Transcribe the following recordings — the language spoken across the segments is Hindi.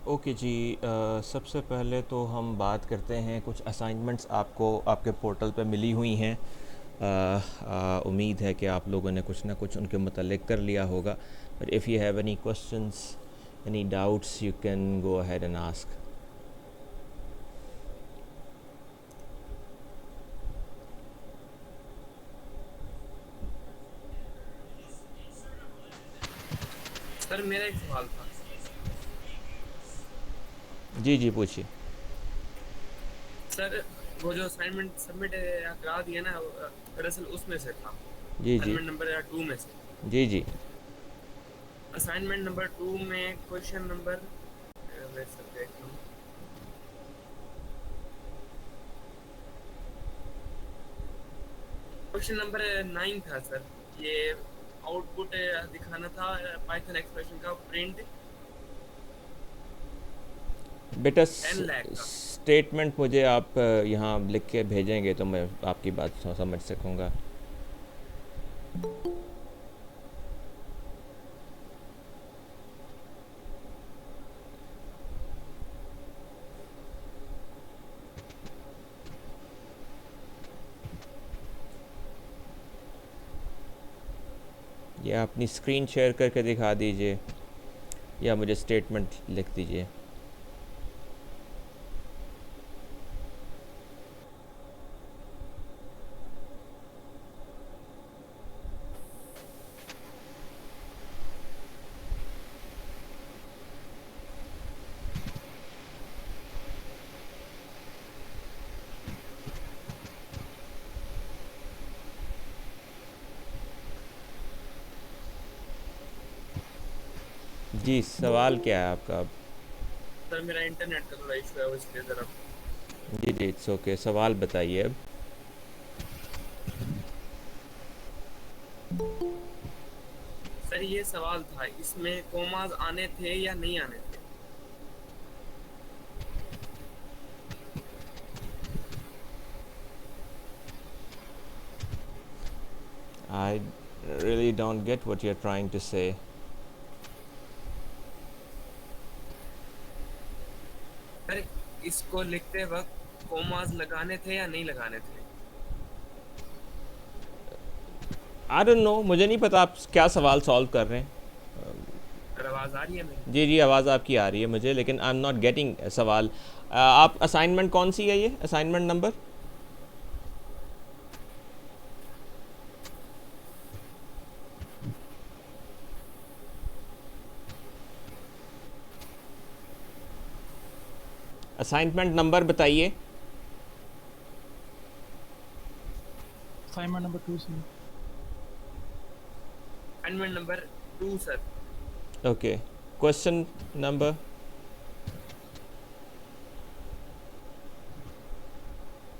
ओके जी। सबसे पहले तो हम बात करते हैं कुछ असाइनमेंट्स आपको आपके पोर्टल पे मिली हुई हैं। उम्मीद है कि आप लोगों ने कुछ ना कुछ उनके मतलब कर लिया होगा। But if you have any questions, any doubts, you can go ahead and ask. Sir मेरा एक सवाल था। जी जी, पूछिए। सर वो जो असाइनमेंट सबमिट करा दिया ना, दरअसल उसमें से था। जी जी। असाइनमेंट नंबर या टू में से। जी जी। असाइनमेंट नंबर टू में क्वेश्चन नंबर, वेट सर देख लूँ। क्वेश्चन नंबर 9 था सर। ये आउटपुट दिखाना था पाइथन एक्सप्रेशन का प्रिंट बेटा 10 लाख का। स्टेटमेंट मुझे आप यहाँ लिख के भेजेंगे तो मैं आपकी बात समझ सकूँगा। या अपनी स्क्रीन शेयर करके दिखा दीजिए या मुझे स्टेटमेंट लिख दीजिए। जी, सवाल क्या है आपका अब? सर मेरा इंटरनेट का थोड़ा इशू है, वो इसलिए ज़रा। जी जी, इट्स ओके, सवाल बताइए अब। सर ये सवाल था, इसमें कोमाज आने थे या नहीं आने थे? आई really don't get what you're trying to say. Sir इसको लिखते वक्त कोमाज लगाने थे या नहीं लगाने थे? I don't know, मुझे नहीं पता आप क्या सवाल सॉल्व कर रहे हैं। सर आवाज़ आ रही है मेरी? जी जी, आवाज़ आपकी आ रही है मुझे, लेकिन आई एम नॉट गेटिंग सवाल। आप असाइनमेंट कौन सी है, ये असाइनमेंट नंबर? असाइनमेंट नंबर बताइए। असाइनमेंट नंबर 2 से। Assignment number 2 sir. Okay, question number.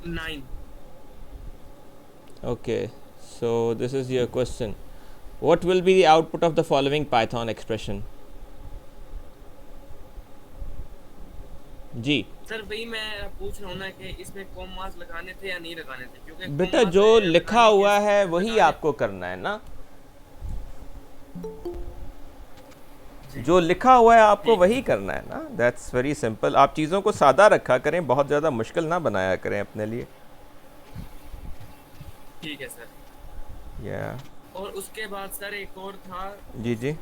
9। Okay, so this is your question. What will be the output of the following Python expression? जी सर वही मैं पूछ रहा हूँ ना कि इसमें कॉमास लगाने थे या नहीं लगाने थे, क्योंकि बेटा, कॉमास जो लिखा लगाने के हुआ है वही लगाने। आपको करना है ना। जी जो लिखा हुआ है आपको ठीक है वही सर। करना है ना। That's very simple. आप चीज़ों को सादा रखा करें, बहुत ज़्यादा मुश्किल ना बनाया करें अपने लिए। ठीक है सर। या और उसके बाद सर एक और था जी जी।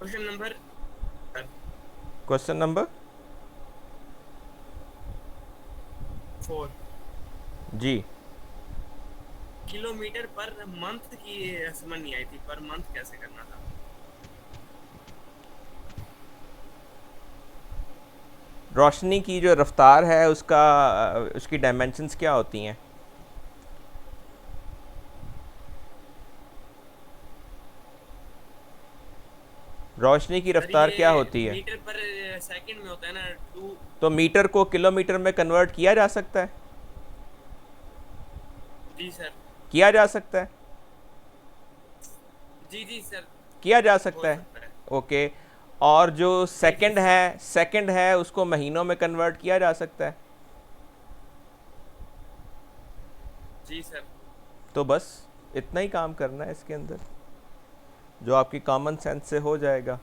Question number. Question number sir question number 4। जी। किलोमीटर पर मंथ की समझ नहीं आई थी, पर मंथ कैसे करना था? रोशनी की जो रफ्तार है उसका उसकी डायमेंशंस क्या होती हैं? रोशनी की सर रफ्तार ये क्या होती है? मीटर पर सेकंड में होता है ना, 2। तो मीटर को किलोमीटर में कन्वर्ट किया जा सकता है? जी सर। किया जा सकता है। जी जी सर। किया जा हो सकता है। सकता है। ओके। और जो जी जी सर। सेकंड है उसको महीनों में कन्वर्ट किया जा सकता है। जी सर। तो बस इतना ही काम करना है इसके अंदर, जो आपकी कॉमन सेंस से हो जाएगा।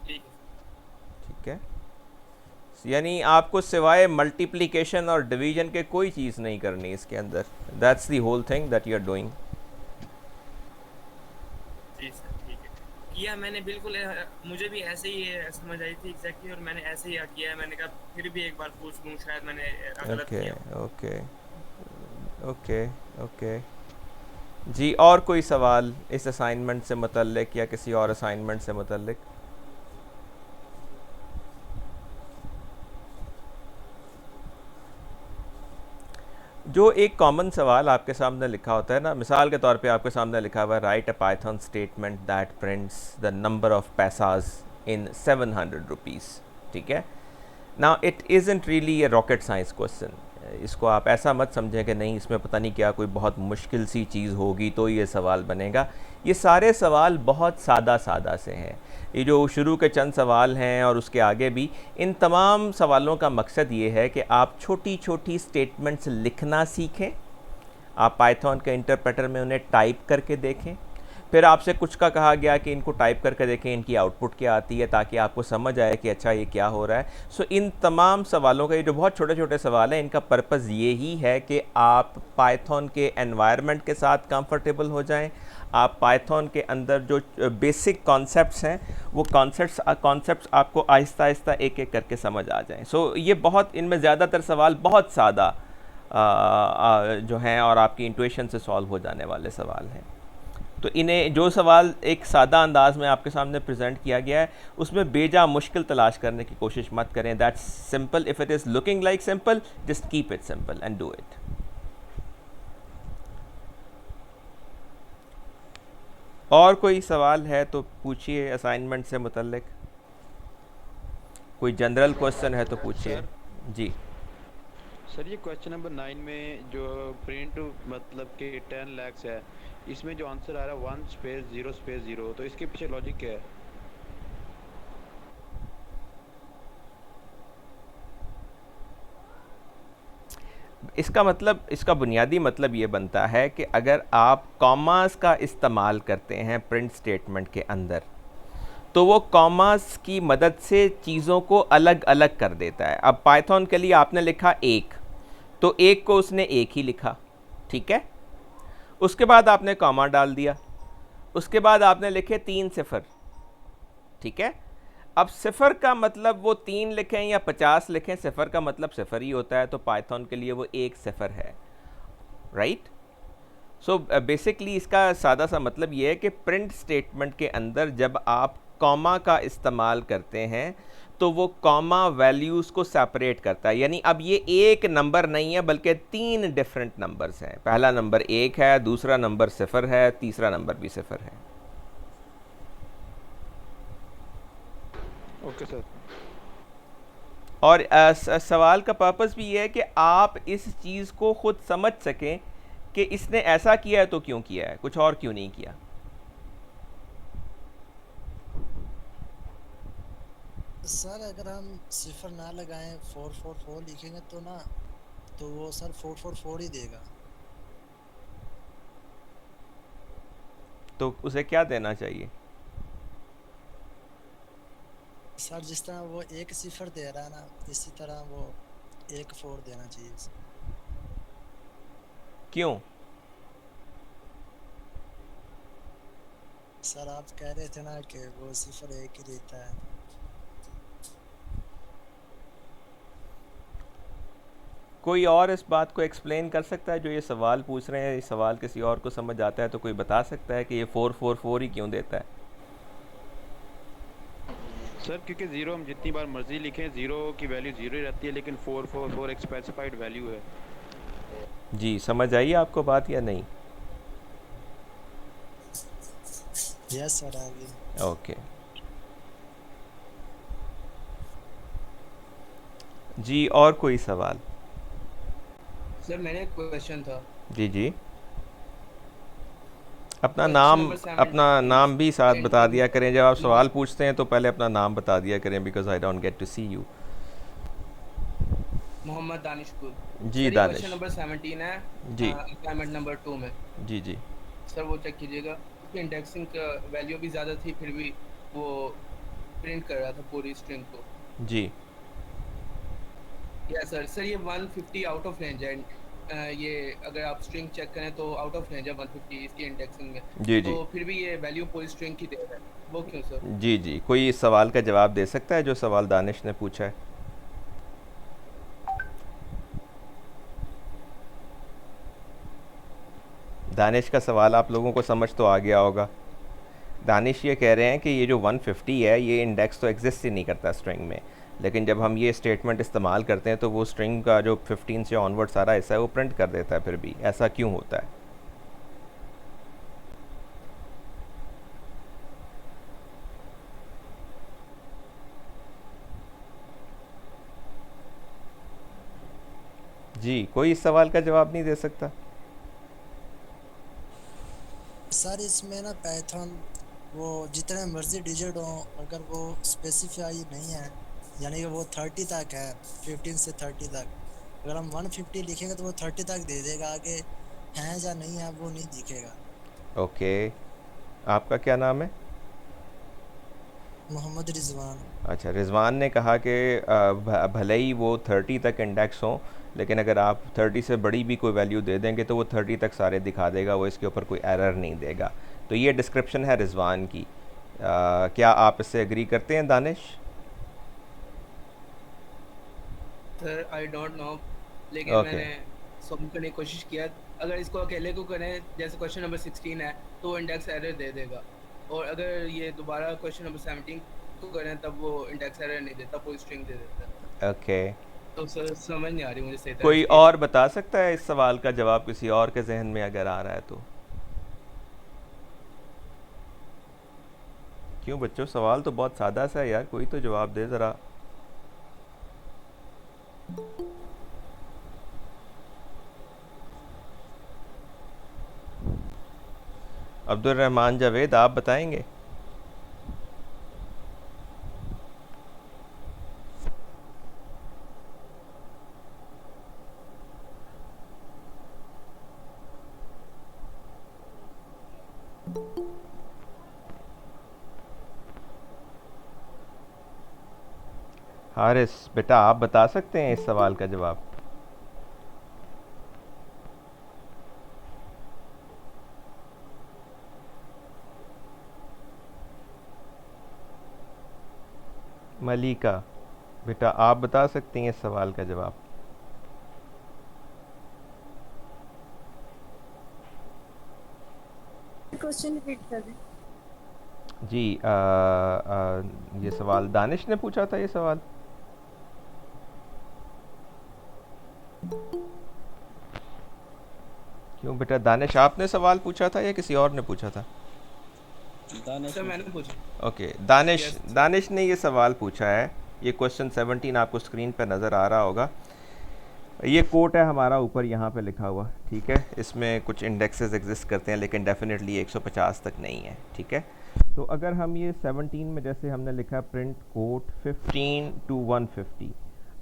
ठीक है। ठीक है, यानी आपको सिवाय मल्टीप्लिकेशन और डिवीजन के कोई चीज़ नहीं करनी इसके अंदर। That's the whole thing that you are doing. जी सर ठीक है, किया मैंने बिल्कुल मुझे भी ऐसे ही समझ आई थी एग्जैक्टली, और मैंने ऐसे ही किया है। मैंने कहा फिर भी एक बार पूछ लूँ, शायद मैंने गलत ओके किया हो। ओके ओके ओके जी, और कोई सवाल इस असाइनमेंट से मुतल्लिक या किसी और असाइनमेंट से मुतल्लिक? जो एक कॉमन सवाल आपके सामने लिखा होता है ना, मिसाल के तौर पे आपके सामने लिखा हुआ है right a Python statement that prints the number of पैसाज in 700 rupees. ठीक है, now it isn't really a rocket science question. इसको आप ऐसा मत समझें कि नहीं इसमें पता नहीं क्या कोई बहुत मुश्किल सी चीज़ होगी तो ये सवाल बनेगा। ये सारे सवाल बहुत सादा सादा से हैं। ये जो शुरू के चंद सवाल हैं और उसके आगे भी, इन तमाम सवालों का मकसद ये है कि आप छोटी छोटी स्टेटमेंट्स लिखना सीखें, आप पाइथन के इंटरप्रेटर में उन्हें टाइप करके देखें, फिर आपसे कुछ का कहा गया कि इनको टाइप करके देखें इनकी आउटपुट क्या आती है, ताकि आपको समझ आए कि अच्छा ये क्या हो रहा है। सो इन तमाम सवालों का, ये जो बहुत छोटे छोटे सवाल हैं, इनका पर्पज़ ये ही है कि आप पाइथन के एनवायरनमेंट के साथ कंफर्टेबल हो जाएं, आप पाइथन के अंदर जो बेसिक कॉन्सेप्ट्स हैं वो कॉन्सेप्ट्स आपको आहिस्ता आहिस्ता एक एक करके समझ आ जाएं। सो ये बहुत, इनमें ज़्यादातर सवाल बहुत सादा जो हैं और आपकी इंट्यूशन से सॉल्व हो जाने वाले सवाल हैं। तो इन्हें, जो सवाल एक सादा अंदाज में आपके सामने प्रेजेंट किया गया है, उसमें बेजा मुश्किल तलाश करने की कोशिश मत करें। That's simple, if it is looking like simple, just keep it simple and do it. और कोई सवाल है तो पूछिए असाइनमेंट से मुतल्लिक, कोई जनरल क्वेश्चन है तो पूछिए। जी सर, ये क्वेश्चन नंबर 9 में जो प्रिंट मतलब कि 10 lakhs है, इसमें जो आंसर आ रहा है 1 स्पेस 0 स्पेस 0, तो इसके पीछे लॉजिक क्या है? इसका मतलब, इसका बुनियादी मतलब ये बनता है कि अगर आप कॉमास का इस्तेमाल करते हैं प्रिंट स्टेटमेंट के अंदर, तो वो कॉमास की मदद से चीज़ों को अलग अलग कर देता है। अब पाइथन के लिए आपने लिखा एक, तो एक को उसने एक ही लिखा, ठीक है। उसके बाद आपने कॉमा डाल दिया, उसके बाद आपने लिखे 3 सिफर, ठीक है। अब सिफर का मतलब वो 3 लिखें या 50 लिखें, सिफर का मतलब सिफर ही होता है, तो पाइथन के लिए वो एक सिफर है, राइट। सो बेसिकली इसका सादा सा मतलब ये है कि प्रिंट स्टेटमेंट के अंदर जब आप कॉमा का इस्तेमाल करते हैं तो वो कॉमा वैल्यूज़ को सेपरेट करता है। यानी अब ये एक नंबर नहीं है बल्कि 3 डिफरेंट नंबर्स हैं। पहला नंबर 1 है, दूसरा नंबर सिफर है, तीसरा नंबर भी सिफर है। Okay sir. और सवाल का पर्पस भी ये है कि आप इस चीज़ को खुद समझ सकें कि इसने ऐसा किया है तो क्यों किया है, कुछ और क्यों नहीं किया। सर अगर हम सिफर ना लगाएं 444 लिखेंगे तो ना, तो वो सर 444 ही देगा। तो उसे क्या देना चाहिए? सर जिस तरह वो एक सिफर दे रहा है ना, इसी तरह वो 14 देना चाहिए। क्यों? सर आप कह रहे थे ना कि वो सिफर एक ही देता है। कोई और इस बात को एक्सप्लेन कर सकता है? जो ये सवाल पूछ रहे हैं, ये सवाल किसी और को समझ आता है तो कोई बता सकता है कि ये 444 ही क्यों देता है? सर क्योंकि 0 हम जितनी बार मर्जी लिखें 0 की वैल्यू 0 ही रहती है, लेकिन 444 एक स्पेसिफाइड वैल्यू है। जी, समझ आई आपको बात या नहीं? यस सर आ गई। ओके जी, और कोई सवाल? सर मैंने एक क्वेश्चन था। जी जी, अपना क्वेश्चन नाम, नंबर 7 अपना नाम भी साथ प्रिंट बता इन दिया करें। जब आप सवाल पूछते हैं तो पहले अपना नाम बता दिया करें, because I don't get to see you. Mohammad Danishkul. Ji sir ये दानिश। क्वेश्चन नंबर 17 है, जी असाइनमेंट नंबर 2 में। जी जी सर वो चेक कीजिएगा, उसकी इंडेक्सिंग का वैल्यू भी ज़्यादा थी, फिर भी वो प्रिंट कर रहा था पूरी स्ट्रिंग को। जी या सर ये 150 आउट ऑफ रेंज है। ये अगर आप स्ट्रिंग चेक करें तो आउट ऑफ रेंज है 150 इसकी इंडेक्सिंग में। जी तो जी फिर भी ये वैल्यू पूरी स्ट्रिंग की दे रहा है, वो क्यों सर? जी जी। कोई इस सवाल का जवाब दे सकता है जो सवाल दानिश ने पूछा है? दानिश का सवाल आप लोगों को समझ तो आ गया होगा। दानिश ये कह रहे हैं कि ये जो 150 है ये इंडेक्स तो एग्जिस्ट ही नहीं करता स्ट्रिंग में, लेकिन जब हम ये स्टेटमेंट इस्तेमाल करते हैं तो वो स्ट्रिंग का जो 15 से ऑनवर्ड सारा हिस्सा है वो प्रिंट कर देता है। फिर भी ऐसा क्यों होता है? जी कोई इस सवाल का जवाब नहीं दे सकता? सर इसमें ना पाइथन वो जितने मर्जी डिजिट हो, अगर वो स्पेसिफाई नहीं है, यानी कि वो 30 तक है, 15 से 30 तक, अगर हम 150 लिखेंगे तो वो 30 तक दे देगा, आगे है या नहीं है वो नहीं दिखेगा। ओके, आपका क्या नाम है? मोहम्मद रिजवान। अच्छा, रिजवान ने कहा कि भले ही वो 30 तक इंडेक्स हों, लेकिन अगर आप 30 से बड़ी भी कोई वैल्यू दे देंगे तो वो 30 तक सारे दिखा देगा, वो इसके ऊपर कोई एरर नहीं देगा। तो ये डिस्क्रिप्शन है रिजवान की। क्या आप इससे एग्री करते हैं Danish? Sir I don't know, लेकिन ओके मैंने सॉल्व करने की कोशिश किया। अगर इसको अकेले को करें जैसे क्वेश्चन नंबर 16 है तो इंडेक्स एरर दे देगा, और अगर ये दोबारा क्वेश्चन नंबर 17 को करें तब वो इंडेक्स एरर नहीं देता, पूरी स्ट्रिंग दे देता है। ओके। तो सर समझ नहीं आ रही मुझे सही तरह कोई से। और बता सकता है इस सवाल का जवाब किसी और के जहन में अगर आ रहा है तो? क्यों बच्चों, सवाल तो बहुत सादा सा है यार, कोई तो जवाब दे ज़रा। अब्दुल रहमान जावेद, आप बताएंगे? हारिस बेटा, आप बता सकते हैं इस सवाल का जवाब? मलिका बेटा, आप बता सकती हैं इस सवाल का जवाब? क्वेश्चन रिपीट कर दें। जी ये सवाल दानिश ने पूछा था, ये सवाल। क्यों बेटा, दानिश आपने सवाल पूछा था या किसी और ने पूछा था? सर मैंने पूछा। Okay, Danish Yes. दानिश ने ये सवाल पूछा है। ये क्वेश्चन 17 आपको स्क्रीन पर नज़र आ रहा होगा। ये कोट है हमारा ऊपर यहाँ पे लिखा हुआ, ठीक है। इसमें कुछ इंडेक्सेस एग्जिस्ट करते हैं लेकिन डेफिनेटली 150 तक नहीं है, ठीक है। तो अगर हम ये 17 में जैसे हमने लिखा प्रिंट कोट 15 to 150,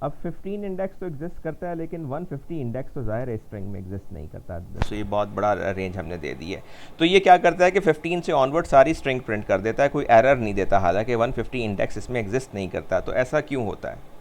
अब 15 इंडेक्स तो एग्जिस्ट करता है लेकिन 150 इंडेक्स तो ज़ाहिर है स्ट्रिंग में एग्जिस्ट नहीं करता। तो ये बहुत बड़ा रेंज हमने दे दी है। तो ये क्या करता है कि 15 से ऑनवर्ड सारी स्ट्रिंग प्रिंट कर देता है, कोई एरर नहीं देता, हालांकि 150 इंडेक्स इसमें एग्जिस्ट नहीं करता। तो ऐसा क्यों होता है?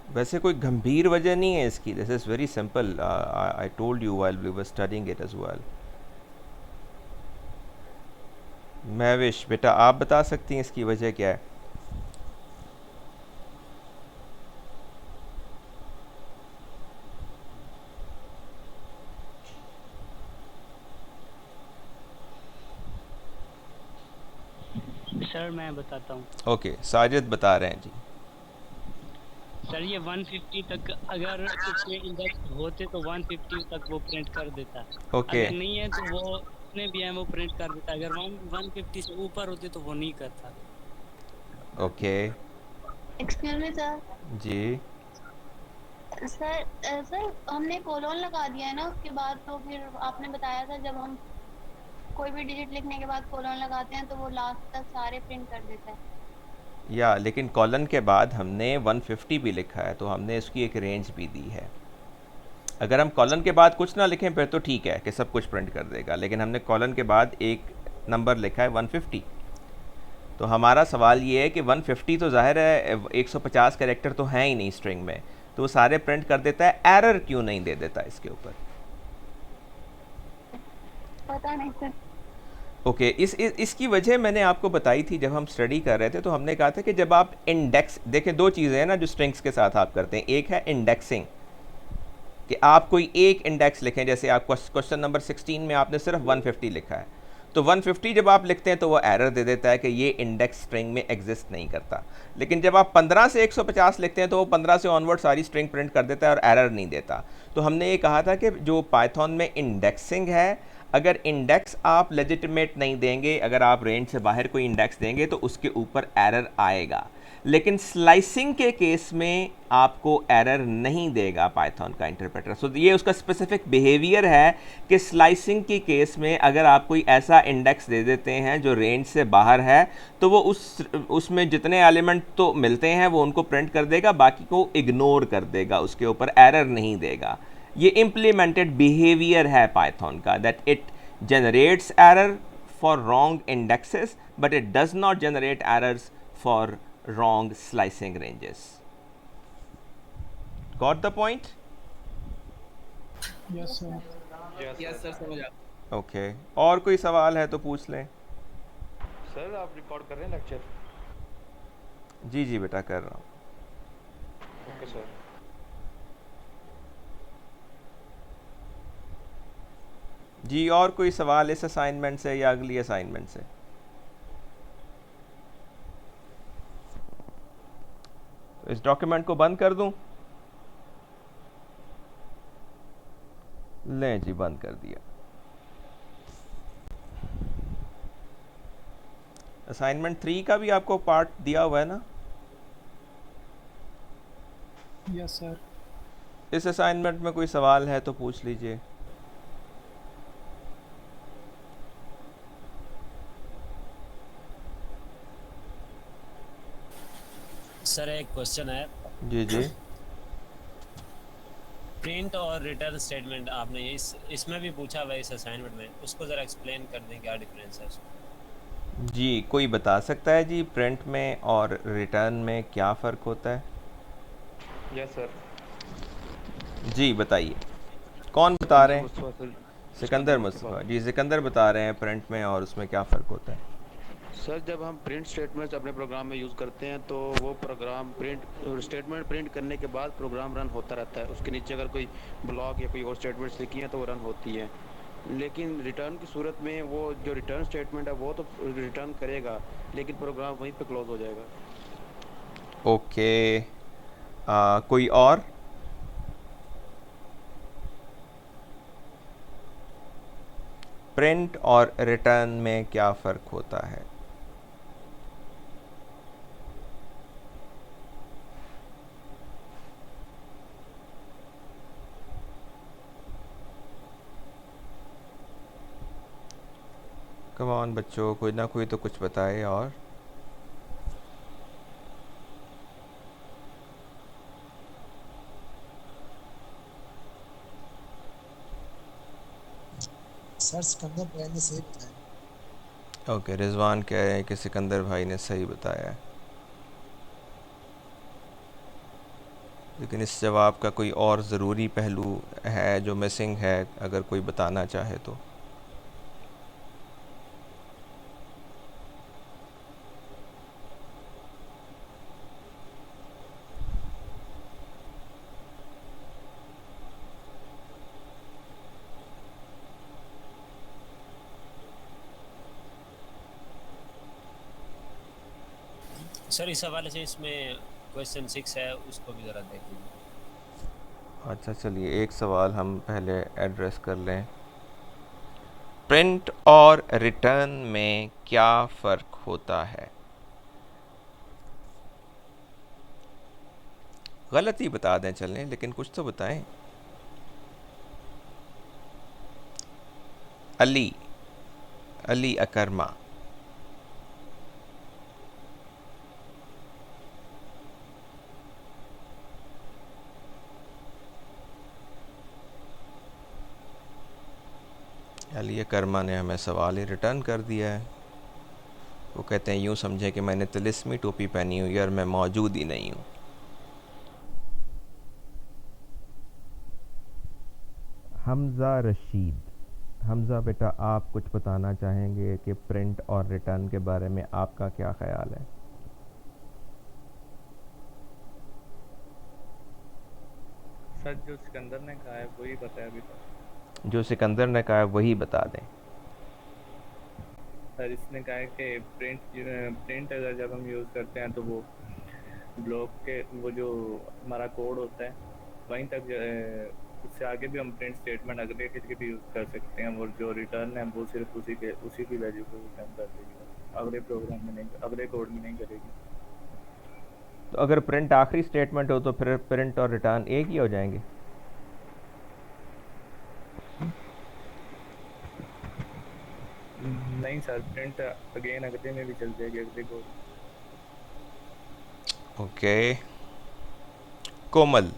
वैसे कोई गंभीर वजह नहीं है इसकी। This is very simple, I told you while we were studying it as well. Mahwish बेटा, आप बता सकती हैं इसकी वजह क्या है? सर मैं बताता हूँ। ओके, साजिद बता रहे हैं जी। सर ये 150 तक अगर इसमें इंडेक्स होते तो 150 तक वो प्रिंट कर देता। ओके अगर नहीं है तो वो जितने भी हैं वो प्रिंट कर देता। अगर 150 से ऊपर होते तो वो नहीं करता। Okay excuse me sir. जी। सर हमने कोलोन लगा दिया है ना उसके बाद, तो फिर आपने बताया था जब हम कोई भी डिजिट लिखने के बाद कोलोन लगाते हैं तो वो लास्ट तक सारे प्रिंट कर देता है। या लेकिन कॉलन के बाद हमने 150 भी लिखा है, तो हमने इसकी एक रेंज भी दी है। अगर हम कॉलन के बाद कुछ ना लिखें फिर तो ठीक है कि सब कुछ प्रिंट कर देगा, लेकिन हमने कॉलन के बाद एक नंबर लिखा है 150। तो हमारा सवाल ये है कि 150 तो ज़ाहिर है 150 कैरेक्टर तो हैं ही नहीं स्ट्रिंग में, तो वो सारे प्रिंट कर देता है, एरर क्यों नहीं दे देता इसके ऊपर? पता नहीं सर। ओके इसकी वजह मैंने आपको बताई थी जब हम स्टडी कर रहे थे, तो हमने कहा था कि जब आप इंडेक्स देखें, दो चीज़ें हैं ना जो स्ट्रिंग्स के साथ आप करते हैं। एक है इंडेक्सिंग, कि आप कोई एक इंडेक्स लिखें, जैसे आप क्वेश्चन नंबर 16 में आपने सिर्फ 150 लिखा है, तो 150 जब आप लिखते हैं तो वो एरर दे देता है कि ये इंडेक्स स्ट्रिंग में एग्जिस्ट नहीं करता। लेकिन जब आप 15 से 150 लिखते हैं तो वो 15 से ऑनवर्ड सारी स्ट्रिंग प्रिंट कर देता है और एरर नहीं देता। तो हमने ये कहा था कि जो पाइथन में इंडेक्सिंग है, अगर इंडेक्स आप लेजिटिमेट नहीं देंगे, अगर आप रेंज से बाहर कोई इंडेक्स देंगे तो उसके ऊपर एरर आएगा, लेकिन स्लाइसिंग के केस में आपको एरर नहीं देगा पाइथन का इंटरप्रेटर। सो ये उसका स्पेसिफिक बिहेवियर है कि स्लाइसिंग के केस में अगर आप कोई ऐसा इंडेक्स दे देते हैं जो रेंज से बाहर है, तो वो उसमें जितने एलिमेंट तो मिलते हैं वो उनको प्रिंट कर देगा, बाकी को इग्नोर कर देगा, उसके ऊपर एरर नहीं देगा। ये इम्प्लीमेंटेड बिहेवियर है पाइथन का, that it generates error for wrong indexes but it does not generate errors for wrong slicing ranges. Got the point? Yes sir. Yes sir, समझ आ। Okay. और कोई सवाल है तो पूछ लें। सर आप रिकॉर्ड कर रहे हैं लेक्चर? जी जी बेटा कर रहा हूँ। Okay sir. जी और कोई सवाल इस असाइनमेंट से या अगली असाइनमेंट से? इस डॉक्यूमेंट को बंद कर दूं? लें जी बंद कर दिया। असाइनमेंट 3 का भी आपको पार्ट दिया हुआ है ना? Yes sir. इस असाइनमेंट में कोई सवाल है तो पूछ लीजिए। सर एक क्वेश्चन है। जी जी। प्रिंट और रिटर्न स्टेटमेंट आपने इसमें भी पूछा हुआ है इस असाइनमेंट में, उसको ज़रा एक्सप्लेन कर दें क्या डिफरेंस है उसमें। जी कोई बता सकता है जी प्रिंट में और रिटर्न में क्या फ़र्क होता है? Yes sir. जी बताइए, कौन बता रहे हैं? मुस्तफा सर। सिकंदर मुस्तफ़ा जी, सिकंदर बता रहे हैं प्रिंट में और उसमें क्या फ़र्क होता है। सर जब हम प्रिंट स्टेटमेंट्स अपने प्रोग्राम में यूज़ करते हैं तो वो प्रोग्राम प्रिंट स्टेटमेंट प्रिंट करने के बाद प्रोग्राम रन होता रहता है, उसके नीचे अगर कोई ब्लॉक या कोई और स्टेटमेंट्स लिखी हैं तो वो रन होती हैं। लेकिन रिटर्न की सूरत में वो जो रिटर्न स्टेटमेंट है वो तो रिटर्न करेगा, लेकिन प्रोग्राम वहीं पे क्लोज हो जाएगा। ओके कोई और? प्रिंट और रिटर्न में क्या फ़र्क होता है? कम ऑन बच्चों, कोई ना कोई तो कुछ बताए। और सर सिकंदर भाई ने सही बताया। ओके रिजवान कह रहे हैं कि सिकंदर भाई ने सही बताया है, लेकिन इस जवाब का कोई और ज़रूरी पहलू है जो मिसिंग है, अगर कोई बताना चाहे तो। सर इस हवाले से इसमें क्वेश्चन 6 है, उसको भी ज़रा देख लीजिए। अच्छा चलिए एक सवाल हम पहले एड्रेस कर लें। प्रिंट और रिटर्न में क्या फ़र्क होता है? गलत ही बता दें चलें, लेकिन कुछ तो बताएं। अली, अली अकरमा। अली अकरमा ने हमें सवाल ही रिटर्न कर दिया है। वो कहते हैं यूँ समझें कि मैंने तिलिस्मी टोपी पहनी हुई है और मैं मौजूद ही नहीं हूँ। हमज़ा रशीद। हमज़ा बेटा, आप कुछ बताना चाहेंगे कि प्रिंट और रिटर्न के बारे में आपका क्या ख्याल है? सर जो सिकंदर ने कहा है वही बताया अभी तक। जो सिकंदर ने कहा है वही बता दें। सर इसने कहा है कि प्रिंट अगर जब हम यूज़ करते हैं तो वो ब्लॉक के वो जो हमारा कोड होता है वहीं तक उससे आगे भी हम प्रिंट स्टेटमेंट अगले के लिए भी यूज़ कर सकते हैं, और जो रिटर्न है वो सिर्फ उसी की वैल्यू को रिटर्न कर देगी, अगले प्रोग्राम में नहीं, अगले कोड में नहीं करेगी। तो अगर प्रिंट आखिरी स्टेटमेंट हो तो फिर प्रिंट और रिटर्न एक ही हो जाएंगे। नहीं सर, प्रिंट अगेन अगले में भी चल जाएगी, अगले कोड। ओके, कोमल।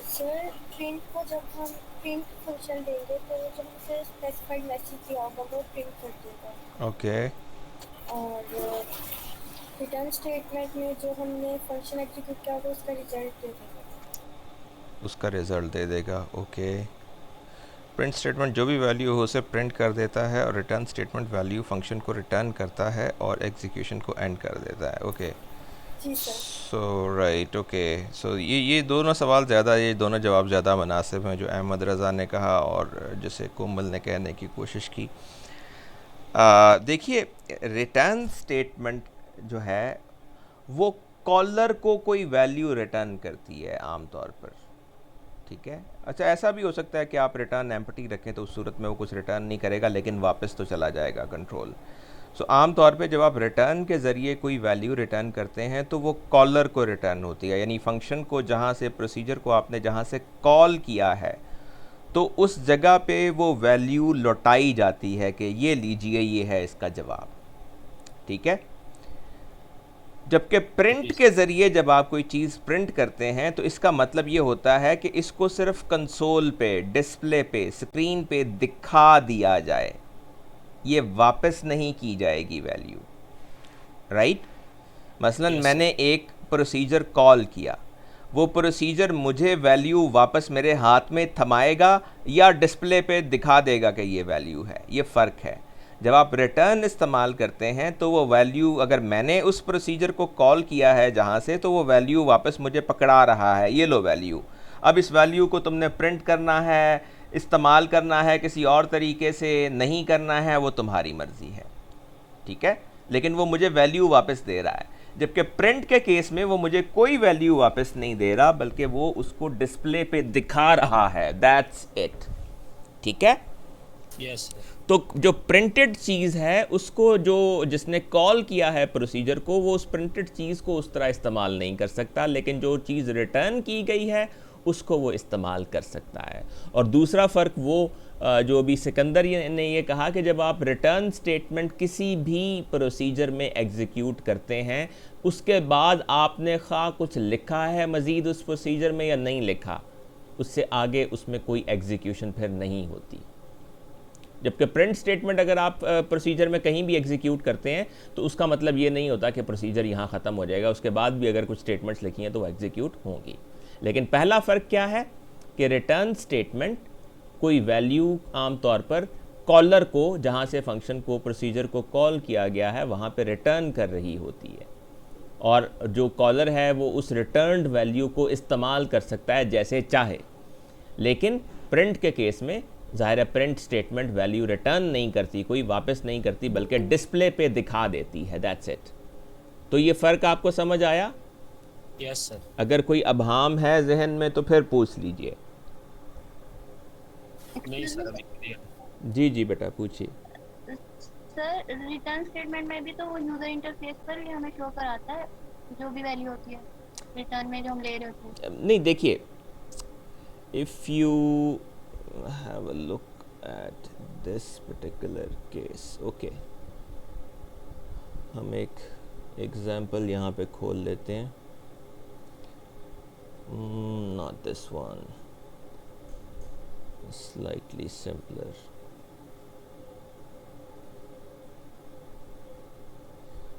सर प्रिंट को जब हम प्रिंट फंक्शन देंगे तो जो हमसे स्पेसिफाइड मैसेज दिया होगा वो प्रिंट कर देगा। ओके। और रिटर्न स्टेटमेंट में जो हमने फंक्शन एग्जीक्यूट किया होगा उसका रिजल्ट दे देगा। उसका रिजल्ट दे देगा। ओके। प्रिंट स्टेटमेंट जो भी वैल्यू हो उसे प्रिंट कर देता है, और रिटर्न स्टेटमेंट वैल्यू फंक्शन को रिटर्न करता है और एग्जीक्यूशन को एंड कर देता है। ओके। सो राइट, ओके। सो ये दोनों सवाल ज़्यादा, ये दोनों जवाब ज़्यादा मुनासिब हैं जो अहमद रज़ा ने कहा और जैसे कोमल ने कहने की कोशिश की। देखिए, रिटर्न स्टेटमेंट जो है वो कॉलर को कोई वैल्यू रिटर्न करती है आम तौर पर, ठीक है। अच्छा, ऐसा भी हो सकता है कि आप रिटर्न एम्प्टी रखें तो उस सूरत में वो कुछ रिटर्न नहीं करेगा लेकिन वापस तो चला जाएगा कंट्रोल। सो आम तौर पे जब आप रिटर्न के ज़रिए कोई वैल्यू रिटर्न करते हैं तो वो कॉलर को रिटर्न होती है, यानी फंक्शन को जहाँ से, प्रोसीजर को आपने जहाँ से कॉल किया है तो उस जगह पे वो वैल्यू लौटाई जाती है कि ये लीजिए, ये है इसका जवाब, ठीक है। जबकि प्रिंट के ज़रिए जब आप कोई चीज़ प्रिंट करते हैं तो इसका मतलब ये होता है कि इसको सिर्फ कंसोल पे, डिस्प्ले पे, स्क्रीन पे दिखा दिया जाए, ये वापस नहीं की जाएगी वैल्यू, राइट। मसलन मैंने एक प्रोसीजर कॉल किया, वो प्रोसीजर मुझे वैल्यू वापस मेरे हाथ में थमाएगा या डिस्प्ले पे दिखा देगा कि ये वैल्यू है, ये फ़र्क है। जब आप रिटर्न इस्तेमाल करते हैं तो वो वैल्यू, अगर मैंने उस प्रोसीजर को कॉल किया है जहाँ से, तो वो वैल्यू वापस मुझे पकड़ा रहा है, ये लो वैल्यू। अब इस वैल्यू को तुमने प्रिंट करना है, इस्तेमाल करना है किसी और तरीके से, नहीं करना है, वो तुम्हारी मर्ज़ी है, ठीक है। लेकिन वो मुझे वैल्यू वापस दे रहा है। जबकि प्रिंट के केस में वो मुझे कोई वैल्यू वापस नहीं दे रहा, बल्कि वो उसको डिस्प्ले पे दिखा रहा है, दैट्स इट, ठीक है। यस। तो जो प्रिंटेड चीज़ है उसको, जो जिसने कॉल किया है प्रोसीजर को, वो उस प्रिंटेड चीज़ को उस तरह इस्तेमाल नहीं कर सकता, लेकिन जो चीज़ रिटर्न की गई है उसको वो इस्तेमाल कर सकता है। और दूसरा फ़र्क वो जो अभी सिकंदर ने ये कहा कि जब आप रिटर्न स्टेटमेंट किसी भी प्रोसीजर में एग्जीक्यूट करते हैं, उसके बाद आपने खा कुछ लिखा है मज़ीद उस प्रोसीजर में या नहीं लिखा, उससे आगे उसमें कोई एग्जीक्यूशन फिर नहीं होती। जबकि प्रिंट स्टेटमेंट अगर आप प्रोसीजर में कहीं भी एग्जीक्यूट करते हैं तो उसका मतलब ये नहीं होता कि प्रोसीजर यहाँ ख़त्म हो जाएगा, उसके बाद भी अगर कुछ स्टेटमेंट्स लिखी हैं तो वो एग्जीक्यूट होंगी। लेकिन पहला फ़र्क क्या है कि रिटर्न स्टेटमेंट कोई वैल्यू आम तौर पर कॉलर को, जहाँ से फंक्शन को, प्रोसीजर को कॉल किया गया है वहाँ पे रिटर्न कर रही होती है, और जो कॉलर है वो उस रिटर्न्ड वैल्यू को इस्तेमाल कर सकता है जैसे चाहे। लेकिन प्रिंट के केस में ज़ाहिर है प्रिंट स्टेटमेंट वैल्यू रिटर्न नहीं करती, कोई वापस नहीं करती, बल्कि डिस्प्ले पे दिखा देती है, दैट्स इट। तो ये फ़र्क आपको समझ आया? Yes sir. अगर कोई अबहाम है जहन में तो फिर पूछ लीजिए। नहीं सर, अभी क्लियर। जी जी बेटा पूछिए। सर रिटर्न स्टेटमेंट में भी तो वो यूजर इंटरफेस पर ही हमें शो कराता है जो भी वैल्यू होती है रिटर्न में जो हम ले रहे होते हैं। नहीं देखिए, if you have a look at this particular case, okay, हम एक एग्जांपल यहाँ पे खोल लेते हैं, not this one, slightly simpler.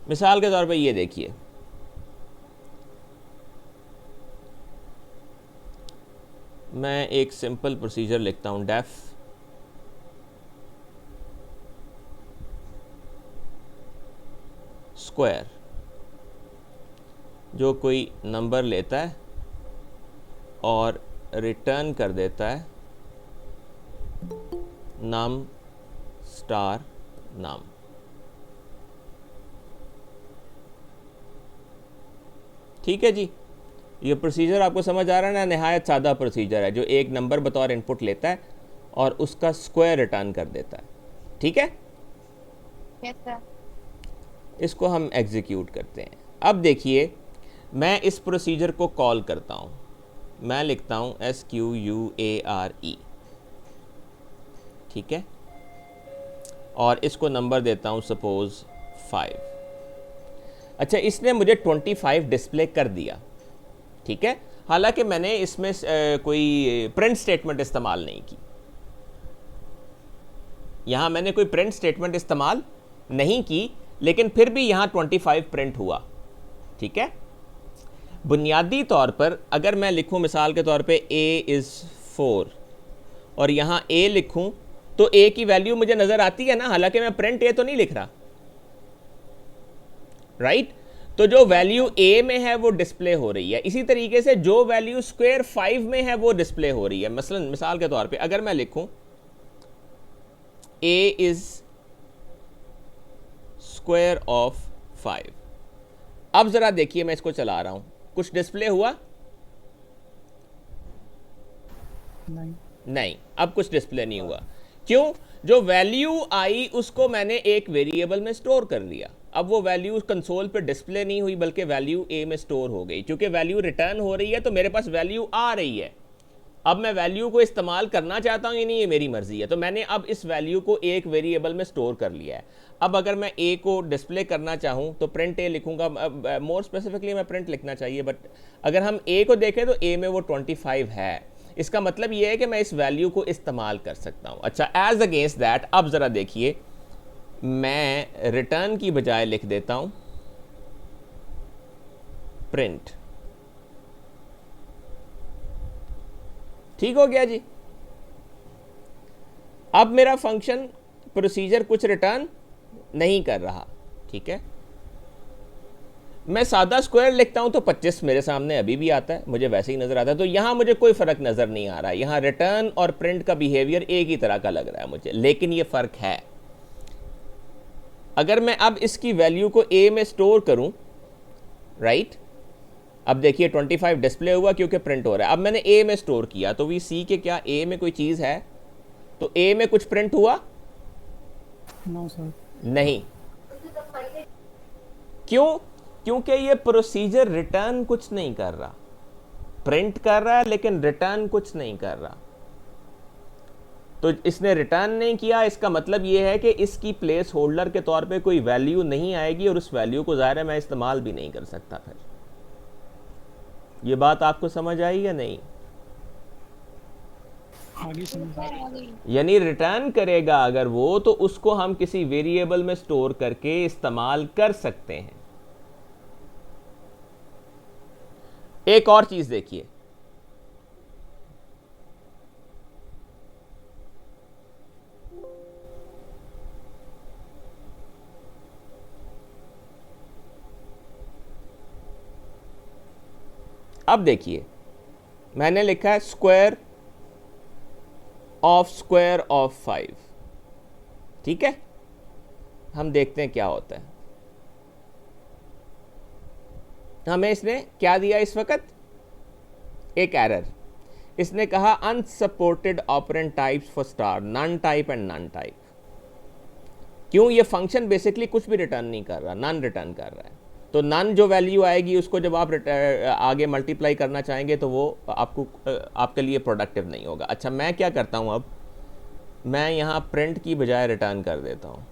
मिसाल के तौर पे ये देखिए, मैं एक सिंपल प्रोसीजर लिखता हूँ, डेफ स्क्वायर, जो कोई नंबर लेता है और रिटर्न कर देता है नाम स्टार नाम। ठीक है जी, ये प्रोसीजर आपको समझ आ रहा है ना? नहायत सादा प्रोसीजर है जो एक नंबर बतौर इनपुट लेता है और उसका स्क्वायर रिटर्न कर देता है। ठीक है, यस सर। इसको हम एग्जीक्यूट करते हैं। अब देखिए, मैं इस प्रोसीजर को कॉल करता हूँ, मैं लिखता हूँ SQUARE, ठीक है, और इसको नंबर देता हूँ सपोज 5। अच्छा, इसने मुझे 25 डिस्प्ले कर दिया, ठीक है, हालांकि मैंने इसमें कोई प्रिंट स्टेटमेंट इस्तेमाल नहीं की, यहाँ मैंने कोई प्रिंट स्टेटमेंट इस्तेमाल नहीं की, लेकिन फिर भी यहाँ 25 प्रिंट हुआ। ठीक है, बुनियादी तौर पर अगर मैं लिखूँ मिसाल के तौर पे a इज़ 4 और यहाँ a लिखूँ तो a की वैल्यू मुझे नज़र आती है ना, हालांकि मैं प्रिंट a तो नहीं लिख रहा, राइट? तो जो वैल्यू a में है वो डिस्प्ले हो रही है। इसी तरीके से जो वैल्यू स्क्वायर 5 में है वो डिस्प्ले हो रही है। मसलन मिसाल के तौर पे अगर मैं लिखूं a इज स्क्वायर ऑफ 5, अब जरा देखिए, मैं इसको चला रहा हूं, कुछ डिस्प्ले हुआ? नहीं, अब कुछ डिस्प्ले नहीं हुआ। क्यों? जो वैल्यू आई उसको मैंने एक वेरिएबल में स्टोर कर लिया। अब वो वैल्यू कंसोल पे डिस्प्ले नहीं हुई बल्कि वैल्यू ए में स्टोर हो गई। क्योंकि वैल्यू रिटर्न हो रही है तो मेरे पास वैल्यू आ रही है। अब मैं वैल्यू को इस्तेमाल करना चाहता हूँ या नहीं, ये मेरी मर्जी है। तो मैंने अब इस वैल्यू को एक वेरिएबल में स्टोर कर लिया है। अब अगर मैं ए को डिस्प्ले करना चाहूँ तो प्रिंट ए लिखूंगा। मोर स्पेसिफिकली मैं प्रिंट लिखना चाहिए, बट अगर हम ए को देखें तो ए में वो 25 है। इसका मतलब ये है कि मैं इस वैल्यू को इस्तेमाल कर सकता हूँ। अच्छा, एज अगेंस्ट दैट अब ज़रा देखिए, मैं रिटर्न की बजाय लिख देता हूँ प्रिंट। ठीक हो गया जी। अब मेरा फंक्शन प्रोसीजर कुछ रिटर्न नहीं कर रहा। ठीक है, मैं सादा स्क्वायर लिखता हूं तो 25 मेरे सामने अभी भी आता है, मुझे वैसे ही नजर आता है। तो यहां मुझे कोई फर्क नजर नहीं आ रहा है। यहां रिटर्न और प्रिंट का बिहेवियर एक ही तरह का लग रहा है मुझे, लेकिन ये फर्क है। अगर मैं अब इसकी वैल्यू को ए में स्टोर करूं, राइट, अब देखिए 25 डिस्प्ले हुआ क्योंकि प्रिंट हो रहा है। अब मैंने ए में स्टोर किया तो वी सी के क्या ए में कोई चीज़ है? तो ए में कुछ प्रिंट हुआ? नो सर, नहीं। क्यों? क्योंकि ये प्रोसीजर रिटर्न कुछ नहीं कर रहा, प्रिंट कर रहा है लेकिन रिटर्न कुछ नहीं कर रहा। तो इसने रिटर्न नहीं किया, इसका मतलब ये है कि इसकी प्लेस होल्डर के तौर पे कोई वैल्यू नहीं आएगी और उस वैल्यू को ज़ाहिर है मैं इस्तेमाल भी नहीं कर सकता। फिर ये बात आपको समझ आई या नहीं? आगे समझ। यानी रिटर्न करेगा अगर वो, तो उसको हम किसी वेरिएबल में स्टोर करके इस्तेमाल कर सकते हैं। एक और चीज देखिए, अब देखिए मैंने लिखा है स्क्वायर ऑफ 5। ठीक है, हम देखते हैं क्या होता है। हमें इसने क्या दिया इस वक्त? एक एरर। इसने कहा unsupported operand types for star, none type and none type. क्यों? ये फंक्शन बेसिकली कुछ भी रिटर्न नहीं कर रहा, नन रिटर्न कर रहा है। तो नन जो वैल्यू आएगी उसको जब आप आगे मल्टीप्लाई करना चाहेंगे तो वो आपको आपके लिए प्रोडक्टिव नहीं होगा। अच्छा, मैं क्या करता हूँ, अब मैं यहाँ प्रिंट की बजाय रिटर्न कर देता हूँ।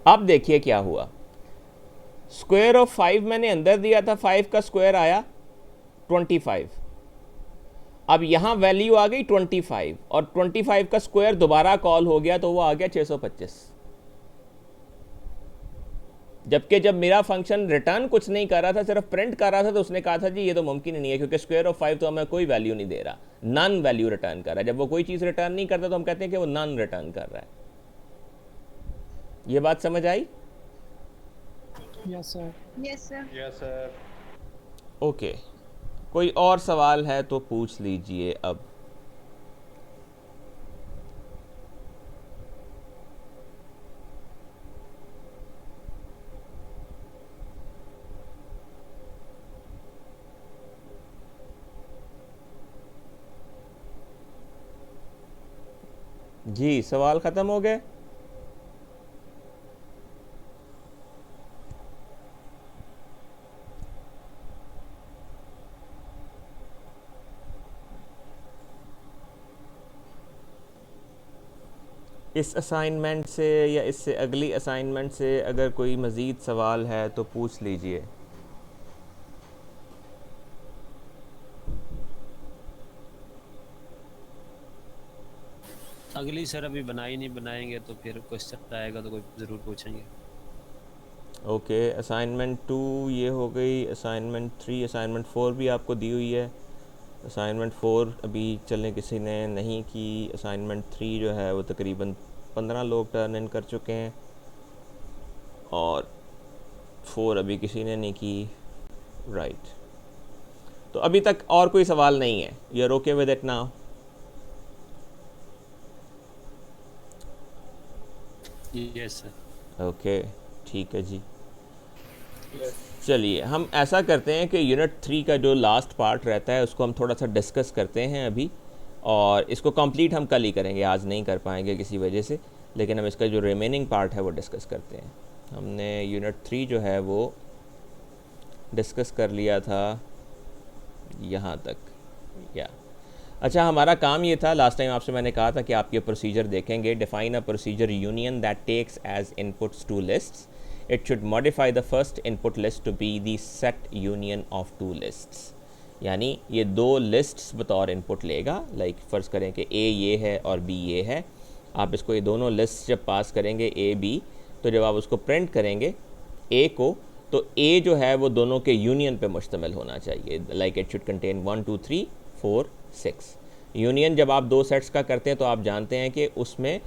अब देखिए क्या हुआ, स्क्वायर ऑफ 5 मैंने अंदर दिया था, 5 का स्क्वायर आया 25। अब यहाँ वैल्यू आ गई 25 और 25 का स्क्वायर दोबारा कॉल हो गया तो वो आ गया 625। जबकि जब मेरा फंक्शन रिटर्न कुछ नहीं कर रहा था, सिर्फ प्रिंट कर रहा था, तो उसने कहा था जी ये तो मुमकिन ही नहीं है क्योंकि स्क्वायर ऑफ 5 तो हमें कोई वैल्यू नहीं दे रहा, नन वैल्यू रिटर्न कर रहा है। जब वो कोई चीज़ रिटर्न नहीं करता तो हम कहते हैं कि वो नन रिटर्न कर रहा है। ये बात समझ आई? Yes sir. Yes sir. Yes sir. Okay, कोई और सवाल है तो पूछ लीजिए अब। जी, सवाल ख़त्म हो गए? इस असाइनमेंट से या इससे अगली असाइनमेंट से अगर कोई मज़ीद सवाल है तो पूछ लीजिए। अगली सर अभी बनाई नहीं, बनाएंगे तो फिर क्वेश्चन आएगा तो कोई ज़रूर पूछेंगे। ओके, असाइनमेंट 2 ये हो गई, असाइनमेंट 3, असाइनमेंट 4 भी आपको दी हुई है। असाइनमेंट 4 अभी चलने किसी ने नहीं की। असाइनमेंट 3 जो है वो तकरीबन 15 लोग टर्न इन कर चुके हैं और 4 अभी किसी ने नहीं की। राइट, तो अभी तक और कोई सवाल नहीं है। You are okay with it now? Yes sir. Okay, ठीक है जी। चलिए हम ऐसा करते हैं कि यूनिट 3 का जो लास्ट पार्ट रहता है उसको हम थोड़ा सा डिस्कस करते हैं अभी, और इसको कंप्लीट हम कल ही करेंगे, आज नहीं कर पाएंगे किसी वजह से, लेकिन हम इसका जो रिमेनिंग पार्ट है वो डिस्कस करते हैं। हमने यूनिट 3 जो है वो डिस्कस कर लिया था यहाँ तक, या अच्छा, हमारा काम ये था, लास्ट टाइम आपसे मैंने कहा था कि आप ये प्रोसीजर देखेंगे। Define a procedure union that takes as inputs two lists. It should modify the first input list to be the set union of two lists। यानी ये दो lists बतौर input लेगा। लाइक फ़र्ज़ करें कि A ये है और B ये है। आप इसको ये दोनों lists जब पास करेंगे A B, तो जब आप उसको प्रिंट करेंगे A को, तो A जो है वो दोनों के यूनियन पे मुश्तमिल होना चाहिए। Like it should contain 1 2 3 4 6। Union जब आप दो सेट्स का करते हैं तो आप जानते हैं कि उसमें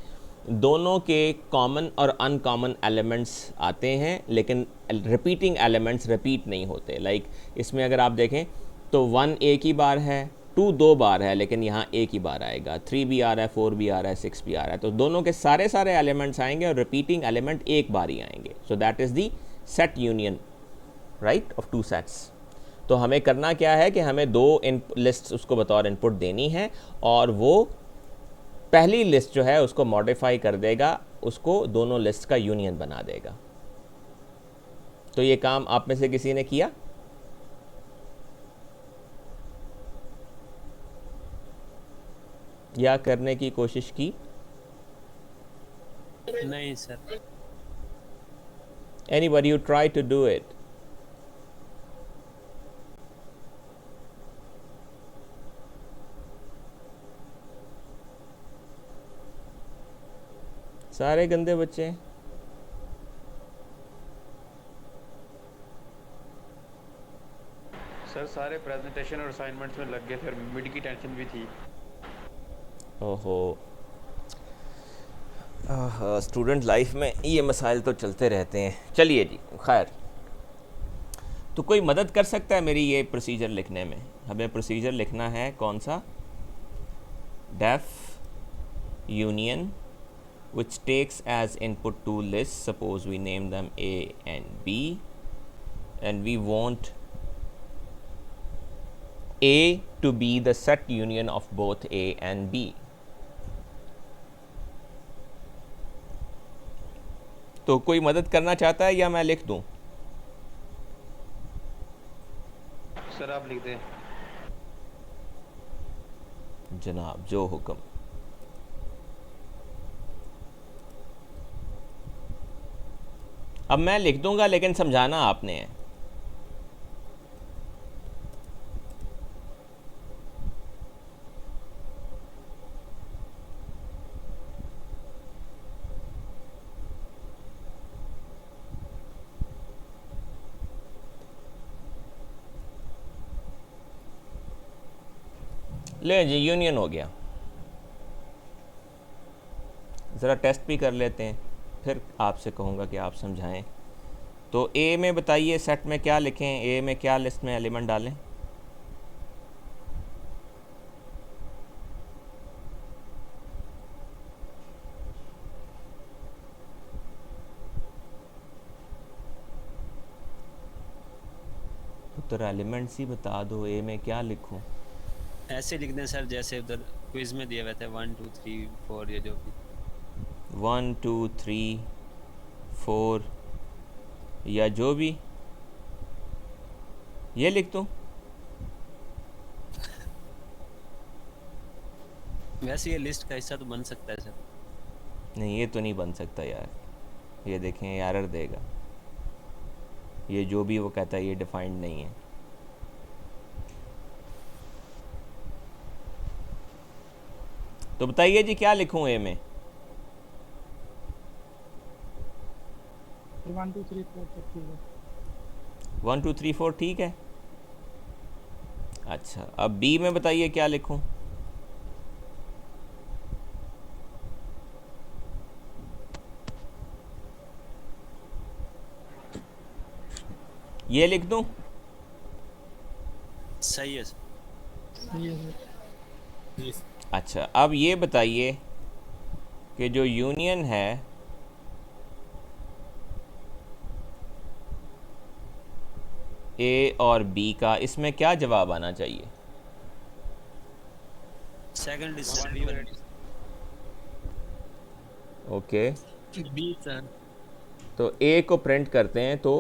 दोनों के कॉमन और अनकॉमन एलिमेंट्स आते हैं, लेकिन रिपीटिंग एलिमेंट्स रिपीट नहीं होते। लाइक इसमें अगर आप देखें तो 1 एक ही बार है, 2 2 बार है, लेकिन यहाँ एक ही बार आएगा। 3 भी आ रहा है, 4 भी आ रहा है, 6 भी आ रहा है। तो दोनों के सारे एलिमेंट्स आएंगे और रिपीटिंग एलिमेंट एक बार ही आएंगे। So that is the set union right of two sets. तो हमें करना क्या है कि हमें दो लिस्ट्स उसको बतौर इनपुट देनी है, और वो पहली लिस्ट जो है उसको मॉडिफाई कर देगा, उसको दोनों लिस्ट का यूनियन बना देगा। तो ये काम आप में से किसी ने किया? या करने की कोशिश की? नहीं sir. Anybody who try to do it? सारे गंदे बच्चे हैं। सर सारे प्रेजेंटेशन और असाइनमेंट्स में लग गए थे और मिड की टेंशन भी थी। ओहो, स्टूडेंट लाइफ में ये मसाइल तो चलते रहते हैं। चलिए जी, खैर, तो कोई मदद कर सकता है मेरी ये प्रोसीजर लिखने में? हमें प्रोसीजर लिखना है कौन सा? Def union which takes as input two lists. Suppose we name them A and B, and we want A to be the set union of both A and B. तो कोई मदद करना चाहता है या मैं लिख दूं? सर आप लिख दें। जनाब जो हुक्म। अब मैं लिख दूंगा लेकिन समझाना आपने है। ले जी यूनियन हो गया। ज़रा टेस्ट भी कर लेते हैं, फिर आपसे कहूँगा कि आप समझाएं। तो ए में बताइए सेट में क्या लिखें, ए में क्या लिस्ट में एलिमेंट डालें? तो एलिमेंट्स ही बता दो, ए में क्या लिखूं? ऐसे लिख दें सर जैसे उधर क्विज में दिए हुए थे 1 2 3 4 ये जो भी 1 2 3 4 या जो भी ये लिख दूं? वैसे ये लिस्ट का हिस्सा तो बन सकता है सर। नहीं ये तो नहीं बन सकता यार, ये देखें एरर देगा। ये जो भी वो कहता है ये डिफाइंड नहीं है। तो बताइए जी क्या लिखूं ए में? 1 2 3 4 तक ठीक है। 1 2 3 4 ठीक है। अच्छा अब बी में बताइए क्या लिखूं? ये लिख दूं? सही है सर। सही है सर। अच्छा अब ये बताइए कि जो यूनियन है ए और बी का, इसमें क्या जवाब आना चाहिए? सेकंड लिस्ट बी वाला। Okay B sir. तो ए को प्रिंट करते हैं तो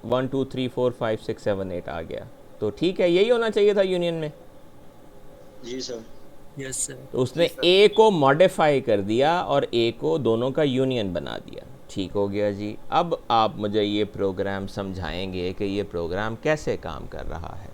1 2 3 4 5 6 7 8 आ गया। तो ठीक है, यही होना चाहिए था यूनियन में। जी सर। Yes sir. तो उसने ए को मॉडिफाई कर दिया और ए को दोनों का यूनियन बना दिया। ठीक हो गया जी। अब आप मुझे ये प्रोग्राम समझाएंगे कि ये प्रोग्राम कैसे काम कर रहा है।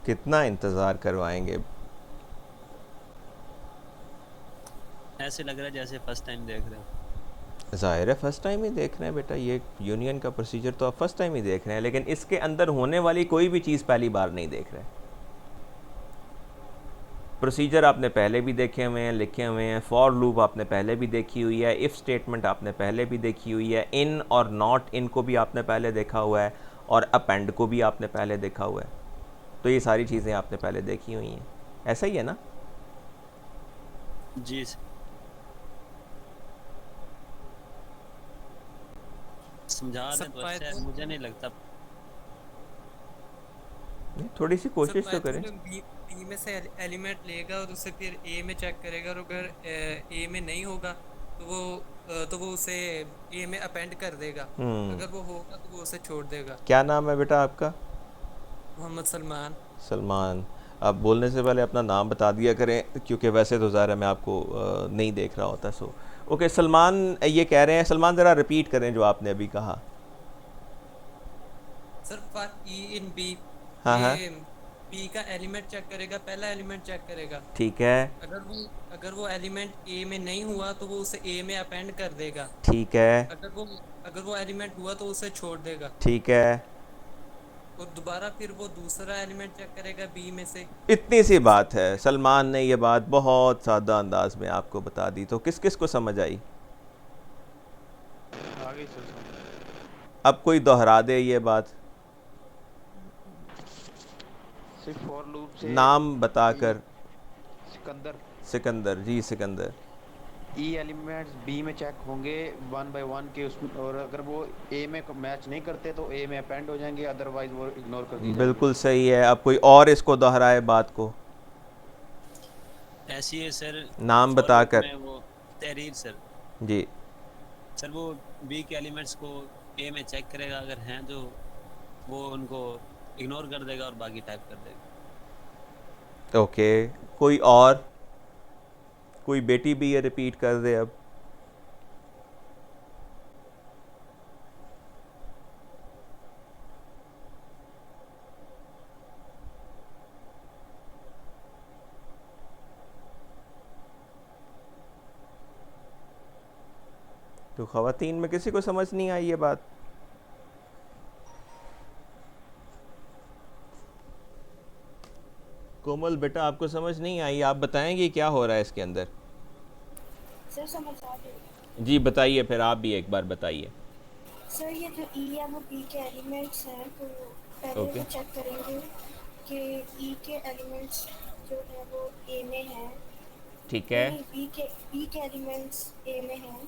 कितना इंतज़ार करवाएंगे? ऐसे लग रहा है जैसे फर्स्ट टाइम देख रहे हो। ज़ाहिर है फ़र्स्ट टाइम ही देख रहे हैं बेटा, ये यूनियन का प्रोसीजर तो आप फर्स्ट टाइम ही देख रहे हैं, लेकिन इसके अंदर होने वाली कोई भी चीज़ पहली बार नहीं देख रहे। प्रोसीजर आपने पहले भी देखे हुए हैं, लिखे हुए हैं। फॉर लूप आपने पहले भी देखी हुई है, इफ़ स्टेटमेंट आपने पहले भी देखी हुई है, इन और नॉट इन को भी आपने पहले देखा हुआ है, और अपेंड को भी आपने पहले देखा हुआ है। तो ये सारी चीज़ें आपने पहले देखी हुई हैं, ऐसा ही है ना? जी सर। समझा दें तो अच्छा है, मुझे नहीं लगता। थोड़ी सी कोशिश तो करें। बी में से एलिमेंट लेगा और उसे फिर ए में चेक करेगा, और अगर ए में नहीं होगा तो वो उसे ए में अपेंड कर देगा। अगर वो होगा तो वो उसे छोड़ देगा। क्या नाम है बेटा आपका? मोहम्मद सलमान। सलमान। आप बोलने से पहले अपना नाम बता दिया करें, क्योंकि वैसे तो ज़ाहिर है मैं आपको नहीं देख रहा होता। सो ओके सलमान ये कह रहे हैं। सलमान ज़रा रिपीट करें जो आपने अभी कहा। Sir for e in B, हाँ हाँ बी का एलिमेंट चेक करेगा, पहला एलिमेंट चेक करेगा। ठीक है अगर वो एलिमेंट ए में नहीं हुआ तो वो उसे ए में अपेंड कर देगा। ठीक है अगर वो एलिमेंट हुआ तो उसे छोड़ देगा। ठीक है। और दोबारा फिर वो दूसरा एलिमेंट चेक करेगा बी में से। इतनी सी बात है, सलमान ने ये बात बहुत सादा अंदाज में आपको बता दी, तो किस किस को समझ आई? आगे सर अब कोई दोहरा दे ये बात, सिर्फ फॉर लूप से नाम बताकर। सिकंदर जी, सिकंदर। ई एलिमेंट्स बी में चेक होंगे 1 बाय 1 के उसमें, और अगर वो ए में मैच नहीं करते तो ए में अपेंड हो जाएंगे, अदरवाइज वो इग्नोर कर दिए बिल्कुल सही है। अब कोई और इसको दोहराए बात को, ऐसी है सर, नाम बताकर। वो तहरीर सर जी सर, वो बी के एलिमेंट्स को ए में चेक करेगा, अगर हैं तो वो उनको इग्नोर कर देगा और बाकी टाइप कर देगा। ओके, कोई और? कोई बेटी भी ये रिपीट कर दे अब। तो ख़वातीन में किसी को समझ नहीं आई ये बात? कोमल बेटा, आपको समझ नहीं आई? आप बताएंगे क्या हो रहा है इसके अंदर? सर समझ आ गई। जी बताइए, फिर आप भी एक बार बताइए। सर ये जो ई है वो बी के एलिमेंट्स हैं, तो पहले ओके। वो चेक करेंगे कि ई के एलिमेंट्स जो है वो ए में हैं। ठीक है, बी के एलिमेंट्स ए में हैं।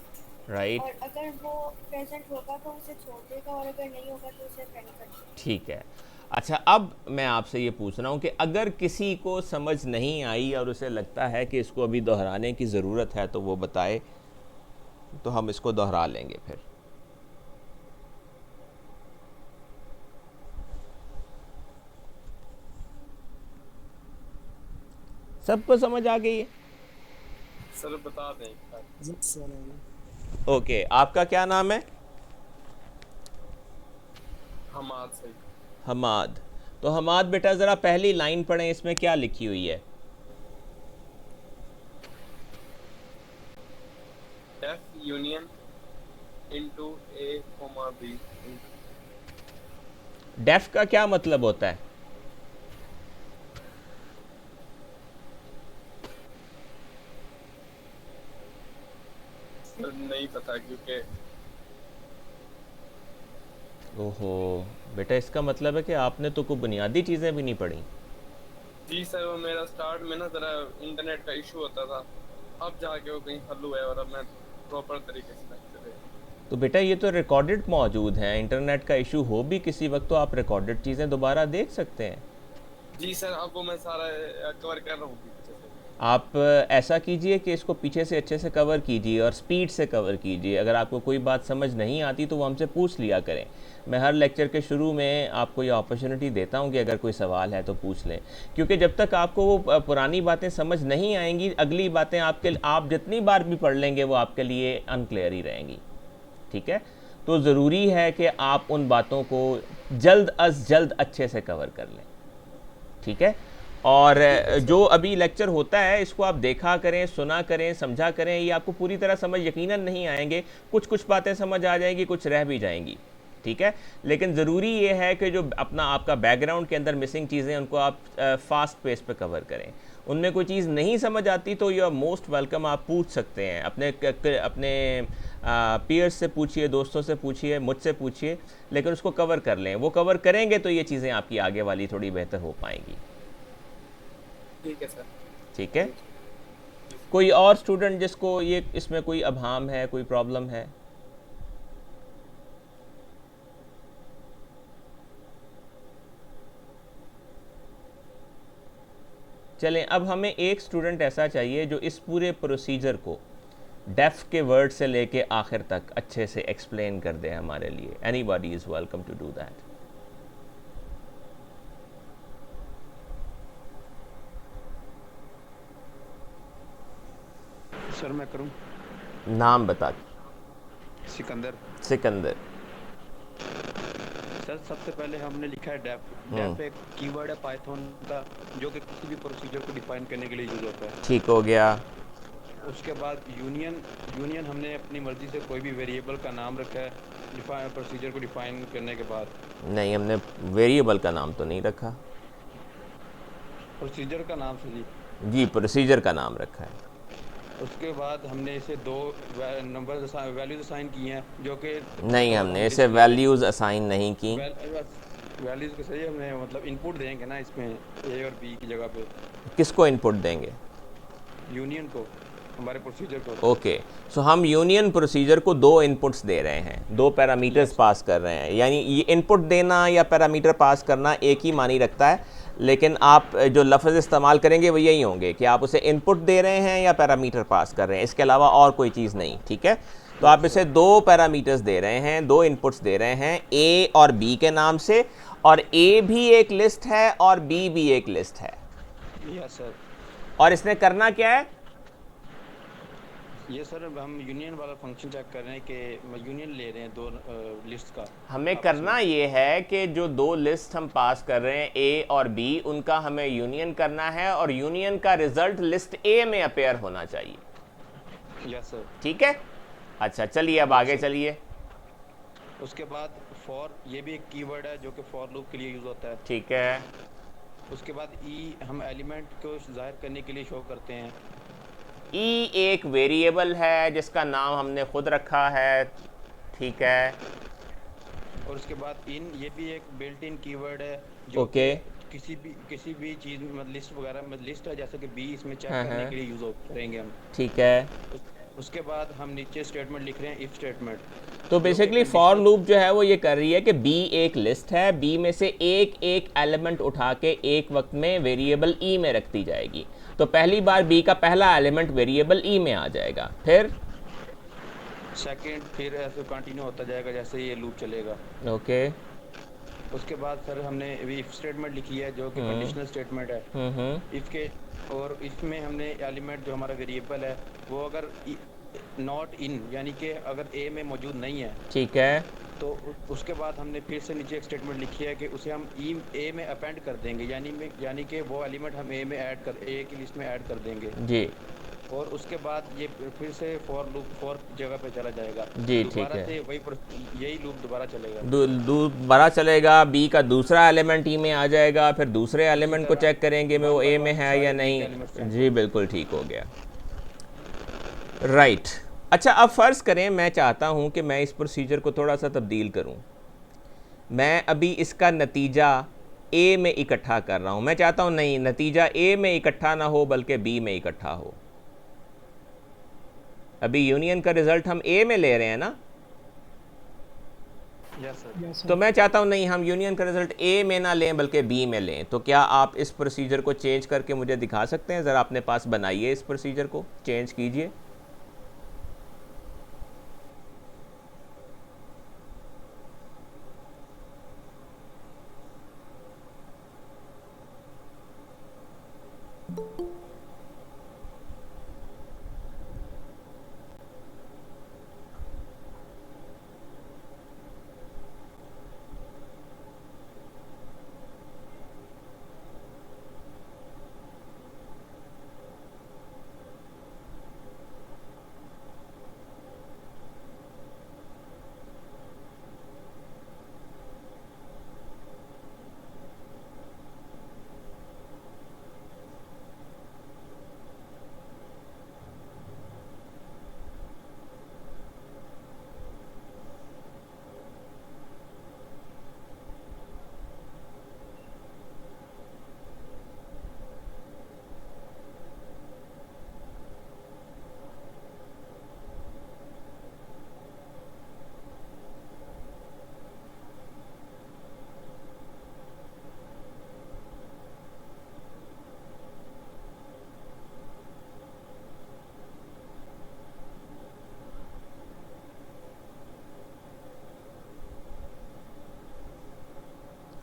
राइट। और अगर वो प्रेजेंट होगा तो उसे छोड़ देगा, और अगर नहीं होगा तो उसे अपेंड कर देगा। ठीक है। अच्छा, अब मैं आपसे ये पूछ रहा हूँ कि अगर किसी को समझ नहीं आई और उसे लगता है कि इसको अभी दोहराने की ज़रूरत है तो वो बताए, तो हम इसको दोहरा लेंगे फिर। सबको समझ आ गई है? सर बता दें। जी सर। ओके, आपका क्या नाम है? हमाद सही। हमाद। तो हमाद बेटा ज़रा पहली लाइन पढ़ें, इसमें क्या लिखी हुई है? F union into A, B। Def का क्या मतलब होता है? सर नहीं पता, क्योंकि ओहो बेटा, इसका मतलब है कि आपने तो कोई बुनियादी चीज़ें भी नहीं पढ़ी। जी सर, वो मेरा स्टार्ट में ना ज़रा इंटरनेट का इशू होता था, अब जाके वो कहीं हल हुआ है और अब मैं प्रॉपर तरीके से लेक्चर दे। तो बेटा ये तो रिकॉर्डेड मौजूद है, इंटरनेट का इशू हो भी किसी वक्त तो आप रिकॉर्डेड चीज़ें दोबारा देख सकते हैं। जी सर, अब वो मैं सारा कवर कर रहा हूँ पीछे से। आप ऐसा कीजिए कि इसको पीछे से अच्छे से कवर कीजिए और स्पीड से कवर कीजिए। अगर आपको कोई बात समझ नहीं आती तो वो हमसे पूछ लिया करें। मैं हर लेक्चर के शुरू में आपको ये अपॉर्चुनिटी देता हूँ कि अगर कोई सवाल है तो पूछ लें, क्योंकि जब तक आपको वो पुरानी बातें समझ नहीं आएंगी, अगली बातें आप जितनी बार भी पढ़ लेंगे वो आपके लिए अनक्लियर ही रहेंगी। ठीक है, तो ज़रूरी है कि आप उन बातों को जल्द अज जल्द अच्छे से कवर कर लें। ठीक है, और जो अभी लेक्चर होता है इसको आप देखा करें, सुना करें, समझा करें। ये आपको पूरी तरह समझ यकीनन नहीं आएंगे, कुछ बातें समझ आ जाएंगी, कुछ रह भी जाएंगी। ठीक है, लेकिन ज़रूरी ये है कि जो आपका बैकग्राउंड के अंदर मिसिंग चीज़ें उनको आप फास्ट पेस पे कवर करें। उनमें कोई चीज़ नहीं समझ आती तो यू आर मोस्ट वेलकम, आप पूछ सकते हैं। अपने पीयर्स से पूछिए, दोस्तों से पूछिए, मुझसे पूछिए, लेकिन उसको कवर कर लें। वो कवर करेंगे तो ये चीज़ें आपकी आगे वाली थोड़ी बेहतर हो पाएंगी। ठीक है सर। ठीक है, कोई और स्टूडेंट जिसको ये इसमें कोई अभाम है, कोई प्रॉब्लम है? चलें, अब हमें एक स्टूडेंट ऐसा चाहिए जो इस पूरे प्रोसीजर को डेफ के वर्ड से लेके आखिर तक अच्छे से एक्सप्लेन कर दे हमारे लिए। Anybody is welcome to do that. Sir मैं करूं? नाम बता। सिकंदर। सिकंदर। सर सबसे पहले हमने लिखा है डेफ। डेफ एक कीवर्ड है पाइथन का जो कि किसी भी प्रोसीजर को डिफाइन करने के लिए यूज होता है। ठीक हो गया। उसके बाद यूनियन हमने अपनी मर्जी से कोई भी वेरिएबल का नाम रखा है प्रोसीजर को डिफाइन करने के बाद। नहीं, हमने वेरिएबल का नाम तो नहीं रखा। प्रोसीजर का नाम से जी, प्रोसीजर का नाम रखा है। उसके बाद हमने इसे दो नंबर वैल्यूज असाइन किए हैं जो कि नहीं, हमने इसे वैल्यूज़ असाइन नहीं की। वैल्यूज के सही हमने मतलब इनपुट देंगे ना इसमें ए और बी की जगह पे। किसको इनपुट देंगे? यूनियन को, हमारे प्रोसीजर को। ओके, सो हम यूनियन प्रोसीजर को दो इनपुट्स दे रहे हैं, दो पैरामीटर्स पास कर रहे हैं। यानी ये इनपुट देना या पैरामीटर पास करना एक ही मानी रखता है, लेकिन आप जो लफ्ज़ इस्तेमाल करेंगे वो यही होंगे कि आप उसे इनपुट दे रहे हैं या पैरामीटर पास कर रहे हैं, इसके अलावा और कोई चीज़ नहीं। ठीक है, तो आप इसे दो पैरामीटर्स दे रहे हैं, दो इनपुट्स दे रहे हैं, ए और बी के नाम से, और ए भी एक लिस्ट है और बी भी एक लिस्ट है। Yes sir. और इसने करना क्या है? ये सर हम यूनियन वाला फंक्शन चेक कर रहे हैं कि यूनियन ले रहे हैं दो लिस्ट का। हमें करना ये है कि जो दो लिस्ट हम पास कर रहे हैं ए और बी, उनका हमें यूनियन करना है और यूनियन का रिजल्ट लिस्ट ए में अपेयर होना चाहिए। Yes sir. ठीक है, अच्छा चलिए अब आगे चलिए। उसके बाद फॉर, ये भी एक कीवर्ड है जो कि फॉर लूप के लिए यूज होता है। ठीक है। उसके बाद ई हम एलिमेंट को जाहिर करने के लिए शो करते हैं। ई एक वेरिएबल है जिसका नाम हमने खुद रखा है। ठीक है। और उसके बाद इन, ये भी एक बिल्ट इन कीवर्ड है जो ओके। किसी भी चीज़ में लिस्ट वगैरह में लिस्ट है जैसे कि बी, इसमें चेक करने के लिए यूज करेंगे हम। ठीक है। उसके बाद हम नीचे स्टेटमेंट लिख रहे हैं इफ स्टेटमेंट। तो बेसिकली फॉर लूप जो है वो ये कर रही है कि बी एक लिस्ट है, बी में से एक एक एलिमेंट उठा के एक वक्त में वेरिएबल ई में रख दी जाएगी। तो पहली बार बी का पहला एलिमेंट वेरिएबल ई में आ जाएगा, फिर सेकंड, फिर ऐसे कंटिन्यू होता जाएगा जैसे ये लूप चलेगा। ओके। उसके बाद सर हमने अभी इफ स्टेटमेंट लिखी है जो कि कंडीशनल स्टेटमेंट है। इफ के, और इसमें हमने एलिमेंट जो हमारा वेरिएबल है वो अगर नॉट इन यानी कि अगर ए में मौजूद नहीं है, ठीक है, तो उसके बाद हमने फिर से नीचे एक स्टेटमेंट लिखी है कि उसे हम ए में अपेंड कर देंगे, यानी कि वो एलिमेंट हम ए में ऐड कर, ए की लिस्ट में ऐड कर देंगे जी। और उसके बाद ये फिर से फॉर लूप फॉर जगह पे चला जाएगा जी। ठीक है, से वही यही लूप दोबारा चलेगा। दोबारा चलेगा, बी का दूसरा एलिमेंट ई में आ जाएगा, फिर दूसरे एलिमेंट को चेक करेंगे मैं वो ए में है या नहीं। जी बिल्कुल ठीक हो गया, राइट। अच्छा, अब फ़र्ज़ करें मैं चाहता हूं कि मैं इस प्रोसीजर को थोड़ा सा तब्दील करूं। मैं अभी इसका नतीजा ए में इकट्ठा कर रहा हूं। मैं चाहता हूं नहीं, नतीजा ए में इकट्ठा ना हो बल्कि बी में इकट्ठा हो। अभी यूनियन का रिजल्ट हम ए में ले रहे हैं ना। तो मैं चाहता हूं नहीं, हम यूनियन का रिजल्ट ए में ना लें बल्कि बी में लें। तो क्या आप इस प्रोसीजर को चेंज करके मुझे दिखा सकते हैं? ज़रा अपने पास बनाइए, इस प्रोसीजर को चेंज कीजिए।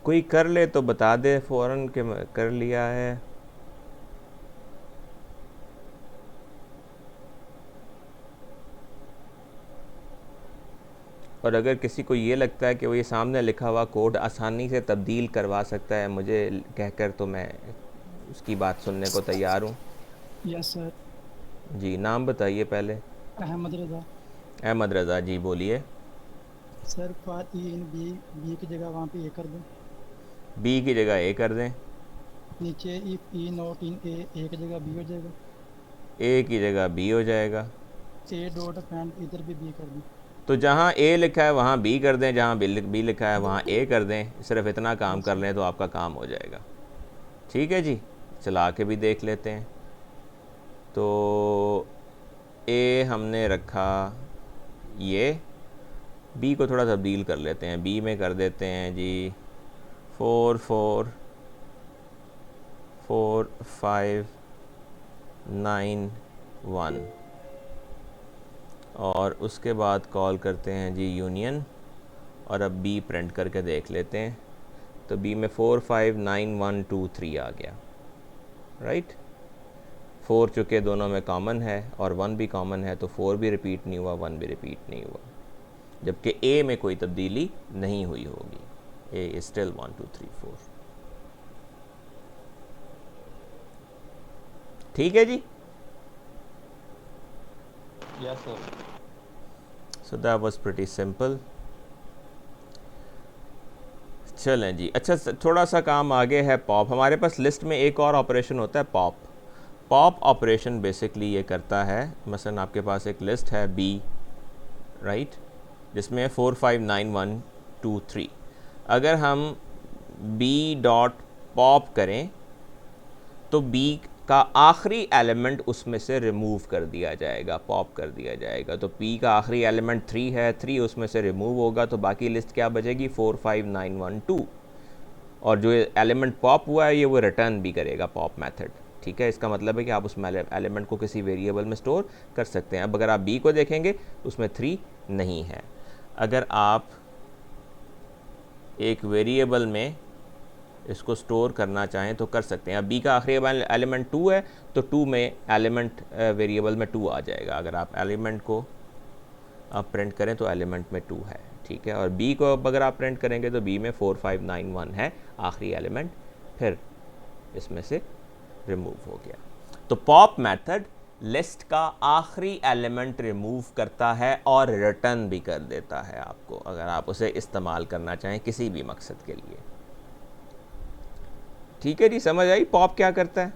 कोई कर ले तो बता दे फ़ौरन कि कर लिया है। और अगर किसी को ये लगता है कि वो ये सामने लिखा हुआ कोड आसानी से तब्दील करवा सकता है मुझे कहकर, तो मैं उसकी बात सुनने को तैयार हूँ। Yes sir. जी, नाम बताइए पहले। अहमद रज़ा। अहमद रज़ा जी, बोलिए। Sir for e in B, B की जगह वहाँ पे ए कर दें। बी की जगह ए कर दें। नीचे इफ ई नॉट इन ए, ए की जगह बी हो जाएगा। ए की जगह बी हो जाएगा। ए डॉट अपेंड इधर भी बी कर दें। तो जहाँ ए लिखा है वहाँ बी कर दें, जहाँ बी लिखा है वहाँ ए कर दें। सिर्फ इतना काम कर लें तो आपका काम हो जाएगा। ठीक है जी, चला के भी देख लेते हैं। तो ए हमने रखा ये, बी को थोड़ा तब्दील कर लेते हैं। बी में कर देते हैं जी 4 4 4 5 9 1, और उसके बाद कॉल करते हैं जी यूनियन, और अब बी प्रिंट करके देख लेते हैं। तो बी में 4 5 9 1 2 3 आ गया, राइट। 4 चूँकि दोनों में कॉमन है और 1 भी कॉमन है, तो 4 भी रिपीट नहीं हुआ, 1 भी रिपीट नहीं हुआ, जबकि ए में कोई तब्दीली नहीं हुई होगी। A is still 1 2 3 4। ठीक है जी। Yes sir. So that was pretty simple. चलें जी, अच्छा थोड़ा सा काम आगे है पॉप। हमारे पास लिस्ट में एक और ऑपरेशन होता है पॉप। पॉप ऑपरेशन बेसिकली ये करता है, मसलन आपके पास एक लिस्ट है बी, राइट, जिसमें 4 5 9 1 2 3। अगर हम बी डॉट पॉप करें तो बी का आखिरी एलिमेंट उसमें से रिमूव कर दिया जाएगा, पॉप कर दिया जाएगा। तो पी का आखिरी एलिमेंट 3 है, 3 उसमें से रिमूव होगा, तो बाकी लिस्ट क्या बचेगी 4 5 9 1 2, और जो एलिमेंट पॉप हुआ है ये वो रिटर्न भी करेगा पॉप मेथड। ठीक है, इसका मतलब है कि आप उस एलिमेंट को किसी वेरिएबल में स्टोर कर सकते हैं। अब अगर आप बी को देखेंगे उसमें 3 नहीं है। अगर आप एक वेरिएबल में इसको स्टोर करना चाहें तो कर सकते हैं। अब बी का आखिरी एलिमेंट 2 है, तो 2 में एलिमेंट वेरिएबल में 2 आ जाएगा। अगर आप एलिमेंट को आप प्रिंट करें तो एलिमेंट में 2 है, ठीक है। और बी को अगर आप प्रिंट करेंगे तो बी में 4 5 9 1 है आखिरी एलिमेंट, फिर इसमें से रिमूव हो गया। तो पॉप मेथड लिस्ट का आखिरी एलिमेंट रिमूव करता है और रिटर्न भी कर देता है आपको, अगर आप उसे इस्तेमाल करना चाहें किसी भी मकसद के लिए। ठीक है जी, समझ आई पॉप क्या करता है?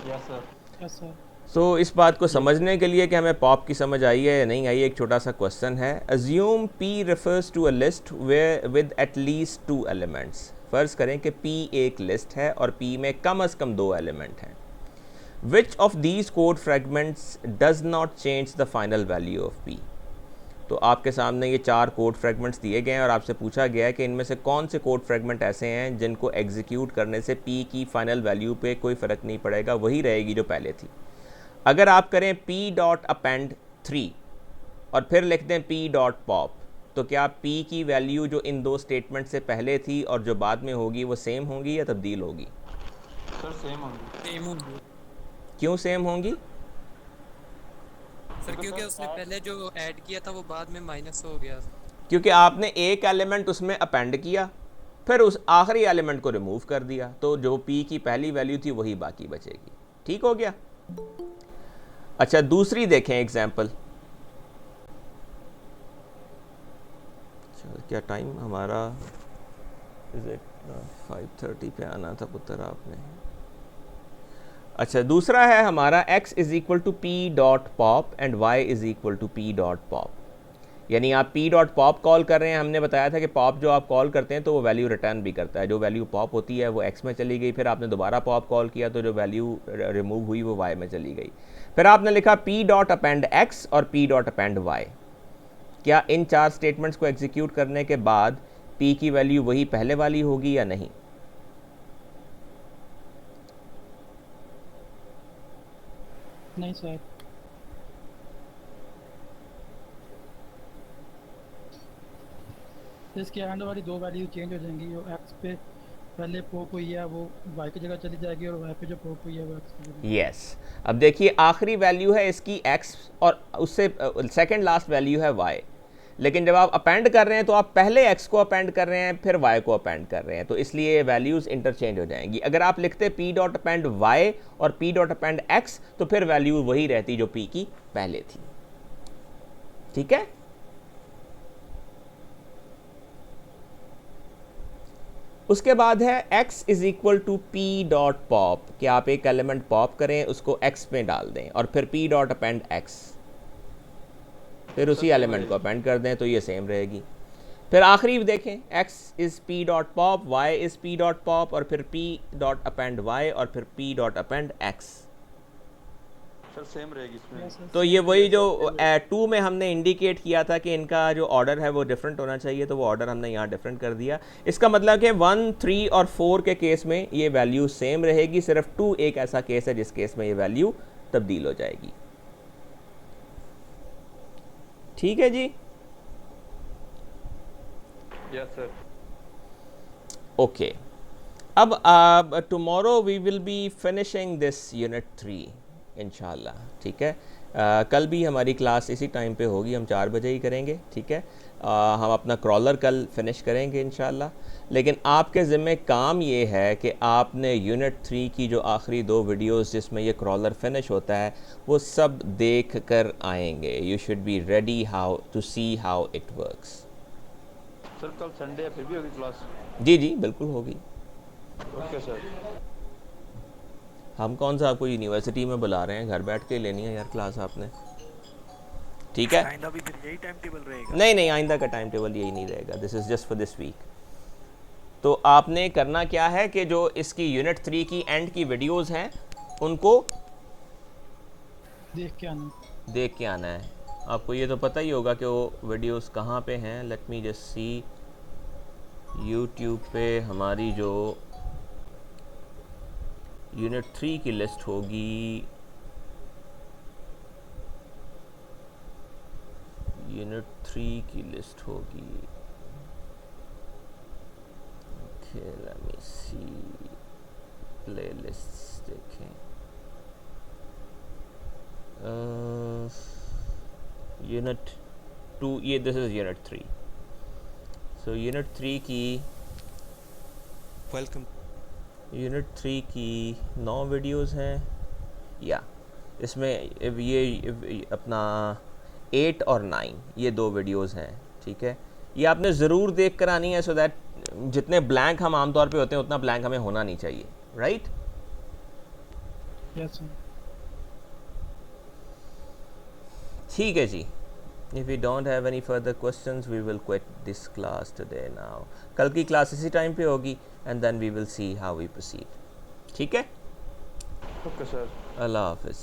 Yes sir. Yes sir. So इस बात को समझने के लिए कि हमें पॉप की समझ आई है या नहीं आई, एक छोटा सा क्वेश्चन है। Assume p refers to a list with at least 2 elements. फ़र्ज़ करें कि पी एक लिस्ट है और पी में कम से कम 2 एलिमेंट हैं। Which of these code fragments does not change the final value of P. तो आपके सामने ये 4 कोड फ्रेगमेंट्स दिए गए हैं और आपसे पूछा गया है कि इनमें से कौन से कोड फ्रेगमेंट ऐसे हैं जिनको एग्जीक्यूट करने से पी की फाइनल वैल्यू पे कोई फ़र्क नहीं पड़ेगा, वही रहेगी जो पहले थी। अगर आप करें p डॉट अपेंड 3 और फिर लिख दें p डॉट पॉप, तो क्या p की वैल्यू जो इन 2 स्टेटमेंट से पहले थी और जो बाद में होगी वो सेम होंगी या तब्दील होगी? सर सेम होंगी। क्यों सेम होंगी? सर क्योंकि उसने पहले जो ऐड किया था वो बाद में माइनस हो गया। क्योंकि आपने एक एलिमेंट उसमें अपेंड किया, फिर उस आखिरी एलिमेंट को रिमूव कर दिया, तो जो p की पहली वैल्यू थी वही बाकी बचेगी। ठीक हो गया? अच्छा, दूसरी देखें एग्जाम्पल। चल, क्या टाइम हमारा 5:30 पे आना था पुत्र आपने। अच्छा, दूसरा है हमारा x is equal to p dot pop and y is equal to p dot pop. यानी आप p डॉट पॉप कॉल कर रहे हैं। हमने बताया था कि पॉप जो आप कॉल करते हैं तो वो वैल्यू रिटर्न भी करता है। जो वैल्यू पॉप होती है वो x में चली गई, फिर आपने दोबारा पॉप कॉल किया तो जो वैल्यू रिमूव हुई वो y में चली गई। फिर आपने लिखा p डॉट अपेंड x और p डॉट अपेंड y। क्या इन 4 स्टेटमेंट्स को एग्जीक्यूट करने के बाद p की वैल्यू वही पहले वाली होगी या नहीं? नहीं सर। इसके एंड वाली 2 वैल्यू चेंज हो जाएंगी। जो x पे पहले पॉप हुई है वो y की जगह चली जाएगी और y पे जो पॉप हुई है वो x की जगह। यस। अब देखिए, आखिरी वैल्यू है इसकी x और उससे सेकंड लास्ट वैल्यू है y, लेकिन जब आप अपेंड कर रहे हैं तो आप पहले x को अपेंड कर रहे हैं फिर y को अपेंड कर रहे हैं, तो इसलिए वैल्यूज़ इंटरचेंज हो जाएंगी। अगर आप लिखते p डॉट अपेंड y और p डॉट अपेंड x तो फिर वैल्यू वही रहती जो p की पहले थी। ठीक है, उसके बाद है x is equal to p dot pop, कि आप एक एलिमेंट पॉप करें उसको x में डाल दें और फिर p डॉट अपेंड x, फिर उसी एलिमेंट को अपेंड कर दें तो ये सेम रहेगी। फिर आखिरी देखें x is p dot pop, y is p dot pop और फिर p डॉट अपेंड y और फिर p dot append x, sir same रहेगी इसमें। तो ये वही जो 2 में हमने इंडिकेट किया था कि इनका जो ऑर्डर है वो डिफरेंट होना चाहिए, तो वो ऑर्डर हमने यहाँ डिफरेंट कर दिया। इसका मतलब कि 1, 3 और 4 के केस में ये वैल्यू सेम रहेगी, सिर्फ 2 एक ऐसा केस है जिस केस में ये वैल्यू तब्दील हो जाएगी। ठीक है जी, यस सर। ओके, अब tomorrow we will be finishing this unit 3 इंशाल्लाह। ठीक है, कल भी हमारी क्लास इसी टाइम पे होगी, हम 4 बजे ही करेंगे। ठीक है, हम अपना क्रॉलर कल फिनिश करेंगे इंशाल्लाह, लेकिन आपके ज़िम्मे काम ये है कि आपने यूनिट 3 की जो आखिरी 2 वीडियोस जिसमें ये क्रॉलर फिनिश होता है वो सब देख कर आएंगे। You should be ready how to see how it works. Sir कल संडे है, फिर भी होगी क्लास? जी जी बिल्कुल होगी। Okay sir. हम कौन सा आपको यूनिवर्सिटी में बुला रहे हैं, घर बैठ के लेनी है यार क्लास आपने। ठीक है, आइंदा भी फिर यही टाइम टेबल रहेगा? नहीं नहीं, आइंदा का टाइम टेबल यही नहीं रहेगा, this is just for this week. तो आपने करना क्या है कि जो इसकी यूनिट 3 की एंड की वीडियोस हैं उनको देख के आना है। आपको ये तो पता ही होगा कि वो वीडियोस कहाँ पे हैं। Let me just see, YouTube पे हमारी जो यूनिट 3 की लिस्ट होगी, यूनिट 3 की लिस्ट होगी। ओके लेट मी सी, प्लेलिस्ट्स देखें। यूनिट 2, ये this is unit 3। So unit 3 की वेलकम, यूनिट 3 की 9 वीडियोस हैं, या इसमें ये अपना 8 और 9 ये 2 वीडियोस हैं। ठीक है, ये आपने ज़रूर देख कर आनी है, सो दैट जितने ब्लैंक हम आमतौर पे होते हैं उतना ब्लैंक हमें होना नहीं चाहिए, राइट? Yes sir. ठीक है जी, if we don't have any further questions we will quit this class today now। कल की क्लास इसी टाइम पे होगी and then we will see how we proceed। ठीक है, ओके सर। अल्लाह हाफिज़।